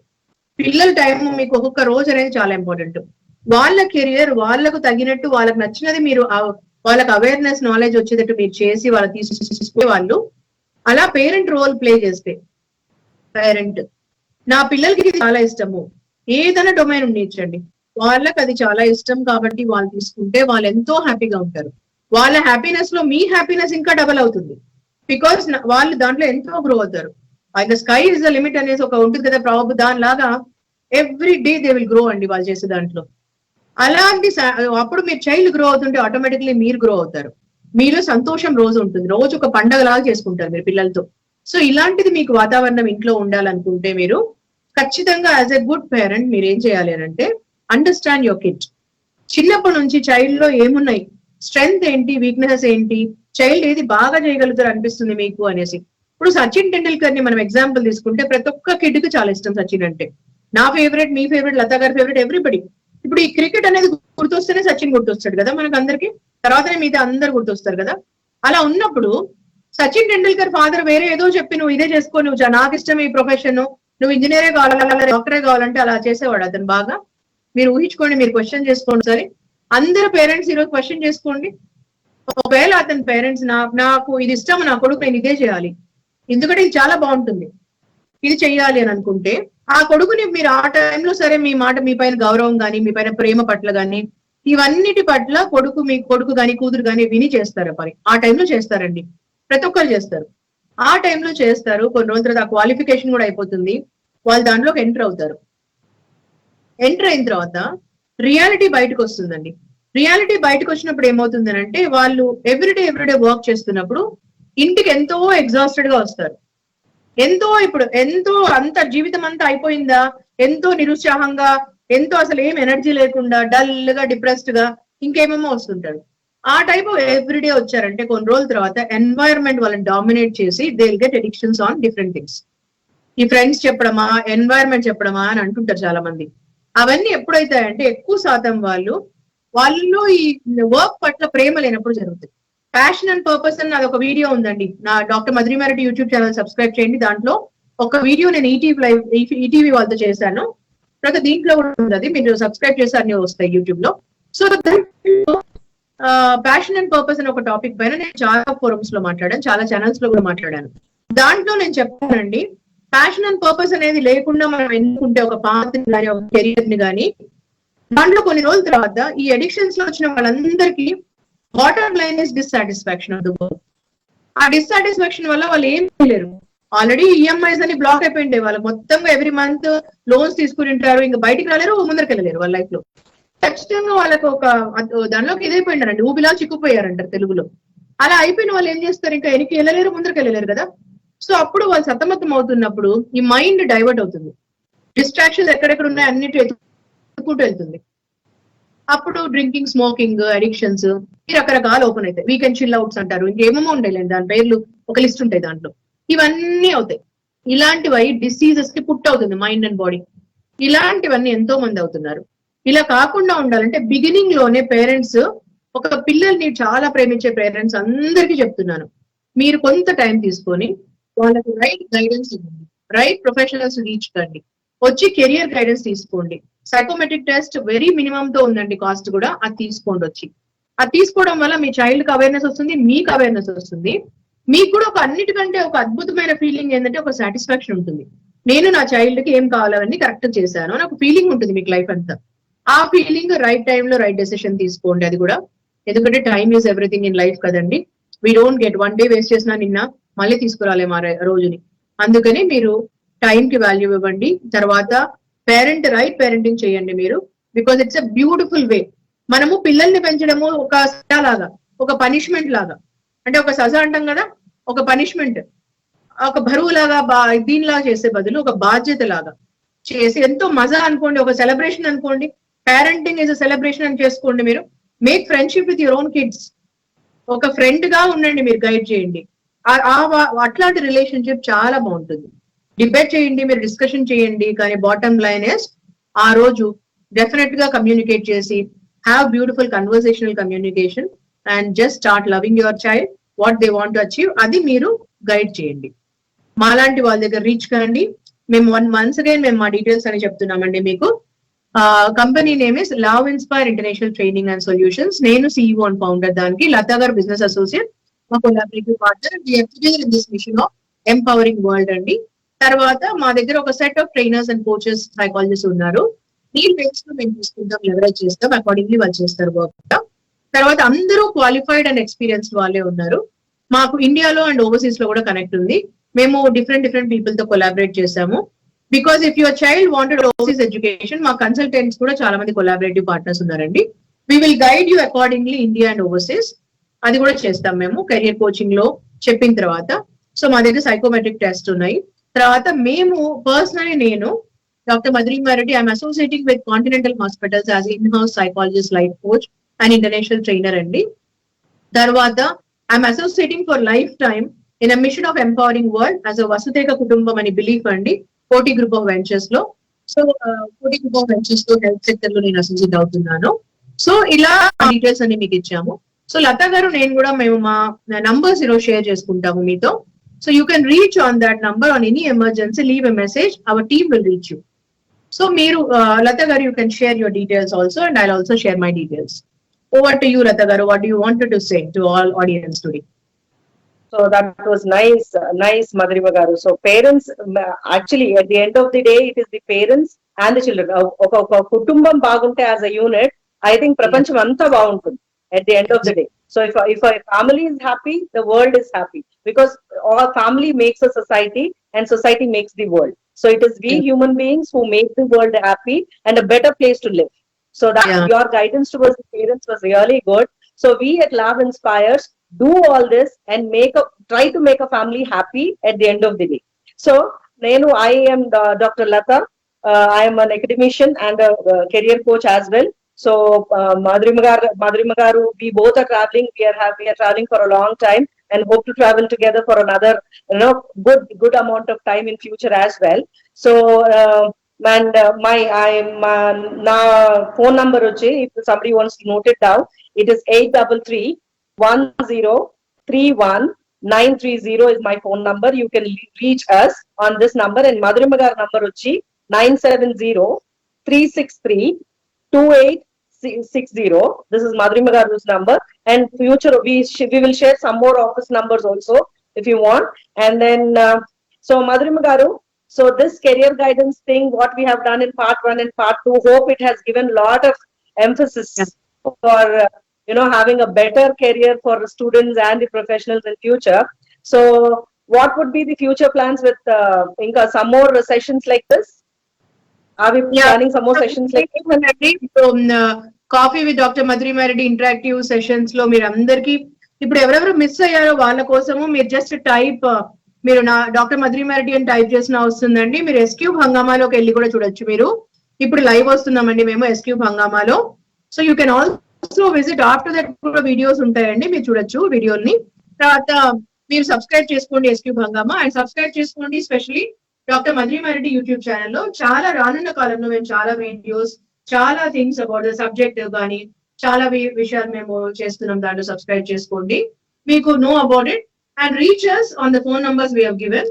పిల్లల టైం మీకు ఒక్కొక్క రోజు అనేది చాలా ఇంపార్టెంట్. వాళ్ళ కెరియర్ వాళ్ళకు తగినట్టు వాళ్ళకి నచ్చినది మీరు వాళ్ళకి అవేర్నెస్ నాలెడ్జ్ వచ్చేటట్టు మీరు చేసి వాళ్ళకి తీసుకునే వాళ్ళు అలా పేరెంట్ రోల్ ప్లే చేస్తే, పేరెంట్ నా పిల్లలకి ఇది చాలా ఇష్టము, ఏదైనా డొమైన్ ఉండొచ్చండి, వాళ్ళకి అది చాలా ఇష్టం కాబట్టి వాళ్ళు తీసుకుంటే వాళ్ళు ఎంతో హ్యాపీగా ఉంటారు. వాళ్ళ హ్యాపీనెస్ లో మీ హ్యాపీనెస్ ఇంకా డబల్ అవుతుంది, బికాస్ వాళ్ళు దాంట్లో ఎంతో గ్రో అవుతారు. ఆయన స్కై ఇస్ ద లిమిట్ అనేది ఒక ఉంటుంది కదా ప్రాబ్, దానిలాగా every day they will grow అండి వాళ్ళు చేసే దాంట్లో. అలాంటి అప్పుడు మీరు చైల్డ్ గ్రో అవుతుంటే ఆటోమేటిక్లీ మీరు గ్రో అవుతారు, మీలో సంతోషం రోజు ఉంటుంది, రోజు ఒక పండగలాగా చేసుకుంటారు మీరు పిల్లలతో. సో ఇలాంటిది మీకు వాతావరణం ఇంట్లో ఉండాలనుకుంటే మీరు ఖచ్చితంగా యాజ్ ఎ గుడ్ పేరెంట్ మీరు ఏం చేయాలి అని అంటే, అండర్స్టాండ్ యువర్ కిడ్. చిన్నప్పటి నుంచి చైల్డ్ లో ఏమున్నాయి, స్ట్రెంగ్త్ ఏంటి, వీక్నెస్ ఏంటి, చైల్డ్ ఏది బాగా చేయగలుగుతారు అనిపిస్తుంది మీకు అనేసి. ఇప్పుడు సచిన్ టెండూల్కర్ ని మనం ఎగ్జాంపుల్ తీసుకుంటే ప్రతి ఒక్క కిడ్ కి చాలా ఇష్టం సచిన్ అంటే. నా ఫేవరెట్, మీ ఫేవరెట్, లతా గారి ఫేవరెట్, ఎవ్రీబడి. ఇప్పుడు ఈ క్రికెట్ అనేది గుర్తొస్తేనే సచిన్ గుర్తొస్తాడు కదా మనకు అందరికి, తర్వాతనే మిగతా అందరు గుర్తొస్తారు కదా. అలా ఉన్నప్పుడు సచిన్ టెండూల్కర్ ఫాదర్ వేరే ఏదో చెప్పి నువ్వు ఇదే చేసుకో, నువ్వు నాకు ఇష్టం ఈ ప్రొఫెషన్, నువ్వు ఇంజనీరే కావాలి, డాక్టరే కావాలంటే అలా చేసేవాడు అతను బాగా. మీరు ఊహించుకోండి, మీరు క్వశ్చన్ చేసుకోండి సరే. అందరు పేరెంట్స్ ఈరోజు క్వశ్చన్ చేసుకోండి. ఒకవేళ అతని పేరెంట్స్ నాకు ఇది ఇష్టం, నా కొడుకు నేను ఇదే చేయాలి, ఎందుకంటే ఇది చాలా బాగుంటుంది, ఇది చెయ్యాలి అని అనుకుంటే ఆ కొడుకుని మీరు ఆ టైంలో సరే మీ మాట, మీ పైన గౌరవం కానీ, మీ పైన ప్రేమ పట్ల కానీ, ఇవన్నిటి పట్ల మీ కొడుకు కానీ కూతురు కానీ విని చేస్తారు పని. ఆ టైంలో చేస్తారండి, ప్రతి ఒక్కరు చేస్తారు. ఆ టైంలో చేస్తారు. కొన్ని రోజుల తర్వాత ఆ క్వాలిఫికేషన్ కూడా అయిపోతుంది, వాళ్ళు దాంట్లోకి ఎంటర్ అవుతారు. ఎంటర్ అయిన తర్వాత రియాలిటీ బయటకు వస్తుందండి. రియాలిటీ బయటకు వచ్చినప్పుడు ఏమవుతుంది అంటే వాళ్ళు ఎవ్రీడే వర్క్ చేస్తున్నప్పుడు ఇంటికి ఎంతో ఎగ్జాస్టెడ్ గా వస్తారు. ఎంతో అంత జీవితం అంతా అయిపోయిందా, ఎంతో నిరుత్సాహంగా, ఎంతో అసలు ఏం ఎనర్జీ లేకుండా, డల్ గా, డిప్రెస్డ్ గా ఇంకేమేమో వస్తుంటారు. ఆ టైప్ ఎవ్రీడే వచ్చారంటే కొన్ని రోజుల తర్వాత ఎన్వైరన్మెంట్ వాళ్ళని డామినేట్ చేసి they will get addictions on different things. ఈ ఫ్రెండ్స్ చెప్పడమా, ఎన్వైరన్మెంట్ చెప్పడమా అని అంటుంటారు చాలా మంది. అవన్నీ ఎప్పుడైతాయంటే ఎక్కువ శాతం వాళ్ళలో ఈ వర్క్ పట్ల ప్రేమ లేనప్పుడు జరుగుతుంది. ప్యాషన్ అండ్ పర్పస్ అని నాది ఒక వీడియో ఉందండి, నా doctor Madhurima Reddy YouTube channel subscribe చేయండి. దాంట్లో ఒక వీడియో నేను ఈటీవీ వాళ్ళతో చేశాను, తర్వాత దీంట్లో కూడా ఉంది, మీరు సబ్స్క్రైబ్ చేసి అన్ని వస్తాయి యూట్యూబ్ లో. సో ప్యాషన్ అండ్ పర్పస్ అనే ఒక టాపిక్ పైన నేను చాలా ఫోరమ్స్ లో మాట్లాడాను, చాలా ఛానల్స్ లో కూడా మాట్లాడాను. దాంట్లో నేను చెప్పానండి, ప్యాషన్ అండ్ పర్పస్ అనేది లేకుండా మనం ఎన్నుకుంటే ఒక పాత్రని కానీ, ఒక కెరియర్ ని కానీ, దాంట్లో కొన్ని రోజుల తర్వాత ఈ అడిక్షన్స్ లో వచ్చిన వాళ్ళందరికీ bottom line is dissatisfaction of the work. ఆ డిస్సాటిస్ఫాక్షన్ వల్ల వాళ్ళు ఏం చేయలేరు. ఆల్రెడీ ఈఎంఐస్ అని బ్లాక్ అయిపోయిండే, వాళ్ళు మొత్తంగా ఎవ్రీ మంత్ లోన్స్ తీసుకుంటారు, ఇంకా బయటికి రాలేరు, ముందరికి వెళ్ళలేరు వాళ్ళ లైఫ్ లో. ఖచ్చితంగా వాళ్ళకి ఒక దానిలోకి ఇదైపోయినారండి, ఊపిలా చిక్కుపోయారంటారు తెలుగులో. అలా అయిపోయిన వాళ్ళు ఏం చేస్తారు, ఇంకా వెనక్కి వెళ్ళలేరు, ముందరికి వెళ్ళలేరు కదా. సో అప్పుడు వాళ్ళు సతమతం అవుతున్నప్పుడు ఈ మైండ్ డైవర్ట్ అవుతుంది, డిస్ట్రాక్షన్స్ ఎక్కడెక్కడ ఉన్నాయి అన్నిటి ఎత్తుకుంటూ వెళ్తుంది. అప్పుడు డ్రింకింగ్, స్మోకింగ్, అడిక్షన్స్ ఈ రకరకాలు ఓపెన్ అవుతాయి. వీకెండ్ చిల్ అవుట్స్ అంటారు, ఇంకేమేమో ఉంటాయి, దాని పేర్లు ఒక లిస్ట్ ఉంటాయి దాంట్లో. ఇవన్నీ అవుతాయి. ఇలాంటివి డిసీజెస్ కి పుట్ అవుతుంది మైండ్ అండ్ బాడీ. ఇలాంటివన్నీ ఎంతో మంది అవుతున్నారు. ఇలా కాకుండా ఉండాలంటే బిగినింగ్ లోనే పేరెంట్స్, ఒక పిల్లల్ని చాలా ప్రేమించే పేరెంట్స్ అందరికీ చెప్తున్నాను, మీరు కొంత టైం తీసుకొని వాళ్ళకి రైట్ గైడెన్స్ ఇవ్వండి, రైట్ ప్రొఫెషనల్స్ రీచ్ కండి, వచ్చి కెరియర్ గైడెన్స్ తీసుకోండి. సైకోమెట్రిక్ టెస్ట్ వెరీ మినిమం తో ఉందండి, కాస్ట్ కూడా, అది తీసుకోండి వచ్చి. అది తీసుకోవడం వల్ల మీ చైల్డ్ కి అవేర్నెస్ వస్తుంది, మీకు అవేర్నెస్ వస్తుంది. మీకు కూడా ఒక అన్నిటికంటే ఒక అద్భుతమైన ఫీలింగ్ ఏంటంటే ఒక సాటిస్ఫాక్షన్ ఉంటుంది, నేను నా చైల్డ్ కి ఏం కావాలని కరెక్ట్ చేశాను అని ఒక ఫీలింగ్ ఉంటుంది మీకు లైఫ్ అంతా. ఆ ఫీలింగ్ రైట్ టైంలో రైట్ డెసిషన్ తీసుకోండి. అది కూడా ఎందుకంటే time is everything in life కదండి. We don't get one day waste చేసినా నిన్న మళ్ళీ తీసుకురాలేము ఆ రోజుని. అందుకని మీరు టైం కి వాల్యూ ఇవ్వండి. తర్వాత రైట్ పేరెంటింగ్ చేయండి మీరు, because it's a beautiful way. మనము పిల్లల్ని పెంచడము ఒక సజా లాగా, ఒక పనిష్మెంట్ లాగా, అంటే ఒక సజా అంటాం కదా, ఒక పనిష్మెంట్, ఒక బరువు లాగా దీనిలాగా చేసే బదులు ఒక బాధ్యత లాగా చేసి ఎంతో మజా అనుకోండి, ఒక సెలబ్రేషన్ అనుకోండి. పేరెంటింగ్ ఇస్ అ సెలబ్రేషన్ అని చేసుకోండి. మీరు make friendship with your own kids, ఒక ఫ్రెండ్ గా ఉండండి, మీరు గైడ్ చేయండి. అట్లాంటి రిలేషన్షిప్ చాలా బాగుంటుంది. డిబేట్ చేయండి, మీరు డిస్కషన్ చేయండి, కానీ బాటమ్ లైన్ ఇస్ ఆ రోజు డెఫినెట్ గా కమ్యూనికేట్ చేసి have beautiful conversational communication and just start loving your child, what they want to achieve, అది మీరు గైడ్ చేయండి. మాలాంటి వాళ్ళ దగ్గర రీచ్ కండి. మేము once again మేము మా డీటెయిల్స్ అని చెప్తున్నామండి మీకు. Company name is love inspire international training and solutions. నేను CEO అండ్ ఫౌండర్, దానికి లతా గారు బిజినెస్ అసోసియేట్, మా collaborative partner. In this machine of empowering world అండి. తర్వాత మా దగ్గర ఒక set of trainers and coaches, psychologist ఉన్నారు. ఈ బేస్ లో మేము తీసుకుంటాం, లెవరేజ్ చేస్తాం, అకార్డింగ్లీ వాళ్ళు చేస్తారు వర్క్. తర్వాత అందరూ క్వాలిఫైడ్ అండ్ ఎక్స్పీరియన్స్డ్ వాళ్ళే ఉన్నారు. మాకు ఇండియాలో అండ్ ఓవర్సీస్ లో కూడా కనెక్ట్ ఉంది. మేము డిఫరెంట్ పీపుల్ తో కొలాబరేట్ చేసాము. Because if your child wanted overseas education, మా కన్సల్టెంట్స్ కూడా చాలా మంది కొలాబరేటివ్ పార్ట్నర్స్ ఉన్నారండి. We will guide you accordingly India and overseas. అది కూడా చేస్తాం మేము కెరియర్ కోచింగ్ లో చెప్పిన తర్వాత. సో మా దగ్గర సైకోమెట్రిక్ టెస్ట్ ఉన్నాయి. తర్వాత మేము పర్సనలీ, నేను doctor Madhurima Reddy, I'm associating with continental hospitals as in house psychologist, life coach and international trainer అండి. తర్వాత I'm associating for life time in a mission of empowering world as a వసుధైక కుటుంబం అని బిలీఫ్ అండి, కోటి గ్రూప్ ఆఫ్ వెంచర్స్ లో. So Koti group of ventures లో హెల్త్ సెక్టర్ లో నేను అసోసియేట్ అవుతున్నాను. సో ఇలా డీటెయిల్స్ అన్ని మీకు ఇచ్చాము. సో లతా గారు నేను కూడా మేము మా నంబర్స్ ఈరోజు షేర్ చేసుకుంటాము మీతో. So you can reach on that number on any emergency, leave a message, our team will reach you. So మీరు Latha garu you can share your details also and I also share my details. Over to you Latha garu, what you wanted to say to all audience today? So that was nice, Madhurima garu. So parents, actually, at the end of the day, it is the parents and the children. Oka kutumbam bagunte as a unit, I think prapancham anta baguntundi at the end of the day. So if a family is happy, the world is happy, because our family makes a society and society makes the world. So it is we human beings who make the world happy and a better place to live. So that your guidance towards the parents was really good. So we at Love Inspires do all this and try to make a family happy at the end of the day. So I am Dr. Lata. I am an academician and a career coach as well. So Madhurima garu, we both are traveling. We are traveling for a long time and hope to travel together for another good amount of time in future as well. So and na phone number వచ్చి, if somebody wants to note it down, it is 833-1031-930 is my phone number. You can reach us on this number. And Madhurima garu number వచ్చి 970-363-2860. This is Madhurima garu's number. And future we will share some more office numbers also if you want. And then so Madhurima garu, so this career guidance thing, what we have done in part 1 and part 2, hope it has given a lot of emphasis for having a better career for students and the professionals in future. So what would be the future plans with some more sessions like this? Are we planning some more sessions like this? Coffee with doctor Madhurima Reddy interactive sessions లో మీరు అందరికి ఇప్పుడు ఎవరెవరు మిస్ అయ్యారో వాళ్ళ కోసము మీరు జస్ట్ టైప్, మీరు నా డాక్టర్ మధురిమా రెడ్డి అని టైప్ చేసిన వస్తుందండి. మీరు ఎస్క్యూబ్ హంగామాలోకి వెళ్ళి కూడా చూడొచ్చు. మీరు ఇప్పుడు లైవ్ వస్తున్నామండి మేము ఎస్క్యూబ్ హంగామాలో. So you can also visit. After that కూడా వీడియోస్ ఉంటాయండి, మీరు చూడొచ్చు వీడియోని. తర్వాత మీరు సబ్స్క్రైబ్ చేసుకోండి ఎస్క్యూబ్ హంగామా, అండ్ సబ్స్క్రైబ్ చేసుకోండి specially doctor Madhurima Reddy YouTube ఛానల్లో. చాలా రానున్న కాలంలో మేము చాలా వీడియోస్, చాలా థింగ్స్ అబౌట్ ద సబ్జెక్ట్ కానీ చాలా విషయాలు మేము చేస్తున్నాం. దాంట్లో సబ్స్క్రైబ్ చేసుకోండి, మీకు know about it and reach us on the phone numbers we have given.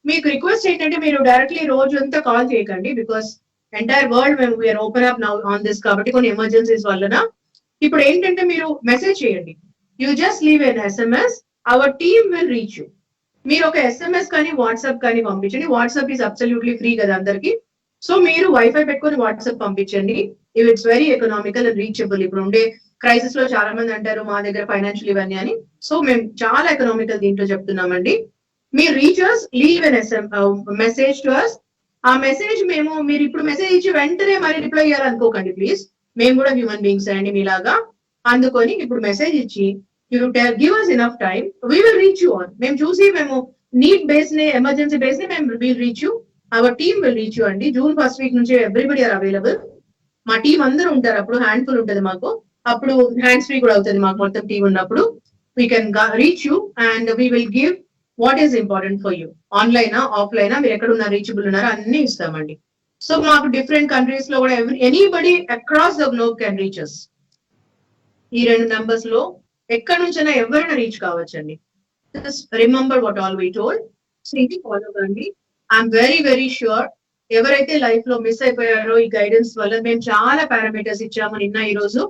మీకు రిక్వెస్ట్ ఏంటంటే మీరు డైరెక్ట్లీ రోజు అంతా కాల్ చేయకండి, బికాస్ ఎంటైర్ వరల్డ్ మేము we are open up now on this. కాబట్టి కొన్ని ఎమర్జెన్సీస్ వలన ఇప్పుడు ఏంటంటే మీరు మెసేజ్ చేయండి. You just leave an SMS, our team will reach you. మీరు ఒక ఎస్ఎంఎస్ కానీ వాట్సాప్ కానీ పంపించండి. వాట్సాప్ ఈజ్ అబ్సల్యూట్లీ ఫ్రీ కదా అందరికి. సో మీరు వైఫై పెట్టుకొని వాట్సాప్ పంపించండి. If it's very economical and reachable. ఇప్పుడు ఉండే క్రైసిస్ లో చాలా మంది అంటారు మా దగ్గర ఫైనాన్షియల్ ఇవన్నీ అని. సో మేము చాలా ఎకనామికల్ దీంట్లో చెప్తున్నామండి. మీ రీచర్స్ leave an message to us. ఆ మెసేజ్ మీరు ఇప్పుడు మెసేజ్ ఇచ్చి వెంటనే మరి రిప్లై ఇవ్వాలనుకోకండి ప్లీజ్. మేము కూడా హ్యూమన్ బీయింగ్స్ అండి మీలాగా. అందుకొని ఇప్పుడు మెసేజ్ ఇచ్చి you give us enough time, we will reach you on. మేము చూసి మేము నీడ్ బేస్ ని, ఎమర్జెన్సీ బేస్ ని మేము will reach you. Hour team will reach you అండి. జూన్ 1st వీక్ నుంచి ఎవ్రీబడి ఆర్ అవైలబుల్. మా టీం అందరూ ఉంటారు. అప్పుడు హ్యాండ్ఫుల్ ఉంటుంది మాకు, అప్పుడు హ్యాండ్స్ ఫ్రీ కూడా అవుతుంది మాకు మొత్తం టీం ఉన్నప్పుడు. We can reach you and we will give what is important for you. ఆన్లైనా ఆఫ్లైనా మీరు ఎక్కడ ఉన్నారు, రీచబుల్ ఉన్నారో అన్ని ఇస్తామండి. సో మాకు డిఫరెంట్ కంట్రీస్ లో కూడా anybody across the globe can reach us. ఈ 2 నంబర్స్ లో ఎక్కడి నుంచైనా ఎవరైనా రీచ్ కావచ్చండి. Remember what all we told. So ఇది ఫాలో కండి. ఐఎమ్ వెరీ వెరీ ష్యూర్ ఎవరైతే లైఫ్ లో మిస్ అయిపోయారో ఈ గైడెన్స్ వల్ల మేము చాలా పారామీటర్స్ ఇచ్చాము నిన్న ఈ రోజు.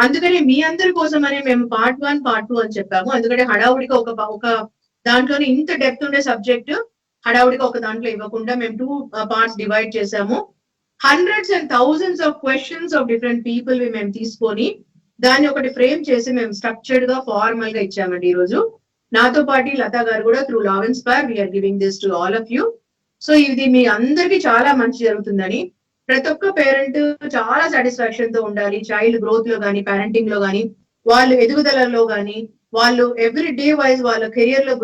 అందుకని మీ అందరి కోసమనే మేము part 1 part 2 అని చెప్పాము. ఎందుకంటే హడావుడిగా ఒక దాంట్లోనే ఇంత డెప్త్ ఉండే సబ్జెక్ట్ హడావుడిగా ఒక దాంట్లో ఇవ్వకుండా మేము 2 parts డివైడ్ చేసాము. hundreds and thousands of questions of different people మేము తీసుకొని దాన్ని ఒకటి ఫ్రేమ్ చేసి మేము స్ట్రక్చర్డ్ గా ఫార్మల్ గా ఇచ్చామండి ఈ రోజు. నాతో పాటు లతా గారు కూడా through love inspire we are giving this to all of you. So ఇది మీ అందరికి చాలా మంచి జరుగుతుందని, ప్రతి ఒక్క పేరెంట్ చాలా సాటిస్ఫాక్షన్ తో ఉండాలి. చైల్డ్ గ్రోత్ లో కానీ, పేరెంటింగ్ లో కానీ, వాళ్ళు ఎదుగుదలలో కానీ, వాళ్ళు ఎవ్రీ డే వైజ్ వాళ్ళ కెరియర్ లో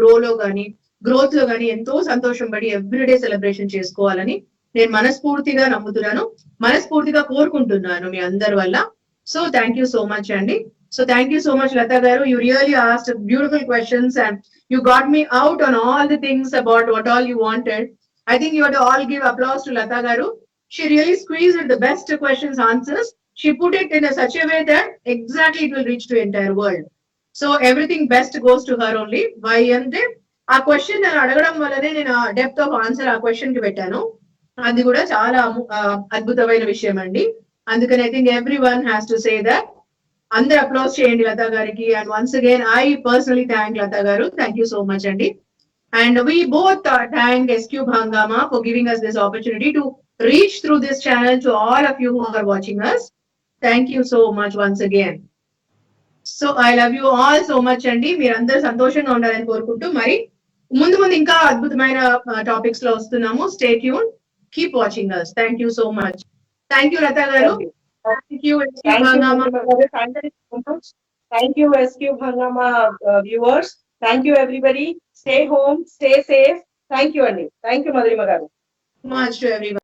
గ్రోత్ లో కానీ ఎంతో సంతోషం పడి ఎవ్రీడే సెలబ్రేషన్ చేసుకోవాలని నేను మనస్ఫూర్తిగా నమ్ముతున్నాను, మనస్ఫూర్తిగా కోరుకుంటున్నాను మీ అందరి వల్ల. So thank you so much అండి. So thank you so much, Lata garu. You really asked beautiful questions and you got me out on all the things about what all you wanted. I think you have to all give applause to Lata garu. She really squeezed the best questions, answers. She put it in such a way that exactly it will reach to the entire world. So everything best goes to her only. Why అంటే ఆ క్వశ్చన్ నేను అడగడం వల్లనే నేను డెప్త్ ఆఫ్ ఆన్సర్ ఆ క్వశ్చన్ కి పెట్టాను. అది కూడా చాలా అద్భుతమైన విషయం అండి. అందుకని I think everyone has to say that. అందరు అప్లోజ్ చేయండి లతా గారికి. And once again I personally thank Lata గారు. థ్యాంక్ యూ సో మచ్ అండి. And we both thank SQ Bhangama for giving us this opportunity to reach through this channel to all of you who are watching us. Thank you so much once again. So I love you all so much అండి. మీరందరూ సంతోషంగా ఉండాలని కోరుకుంటూ మరి ముందు ముందు ఇంకా అద్భుతమైన టాపిక్స్ లో వస్తున్నాము. Stay tune, keep watching us. Thank you so much. Thank you Latha గారు. Thank you SQ Bhangama. Thank you SQ Bhangama viewers. Thank you everybody. Stay home, stay safe. Thank you, Andy. Thank you, Madhurima garu. Much to everyone.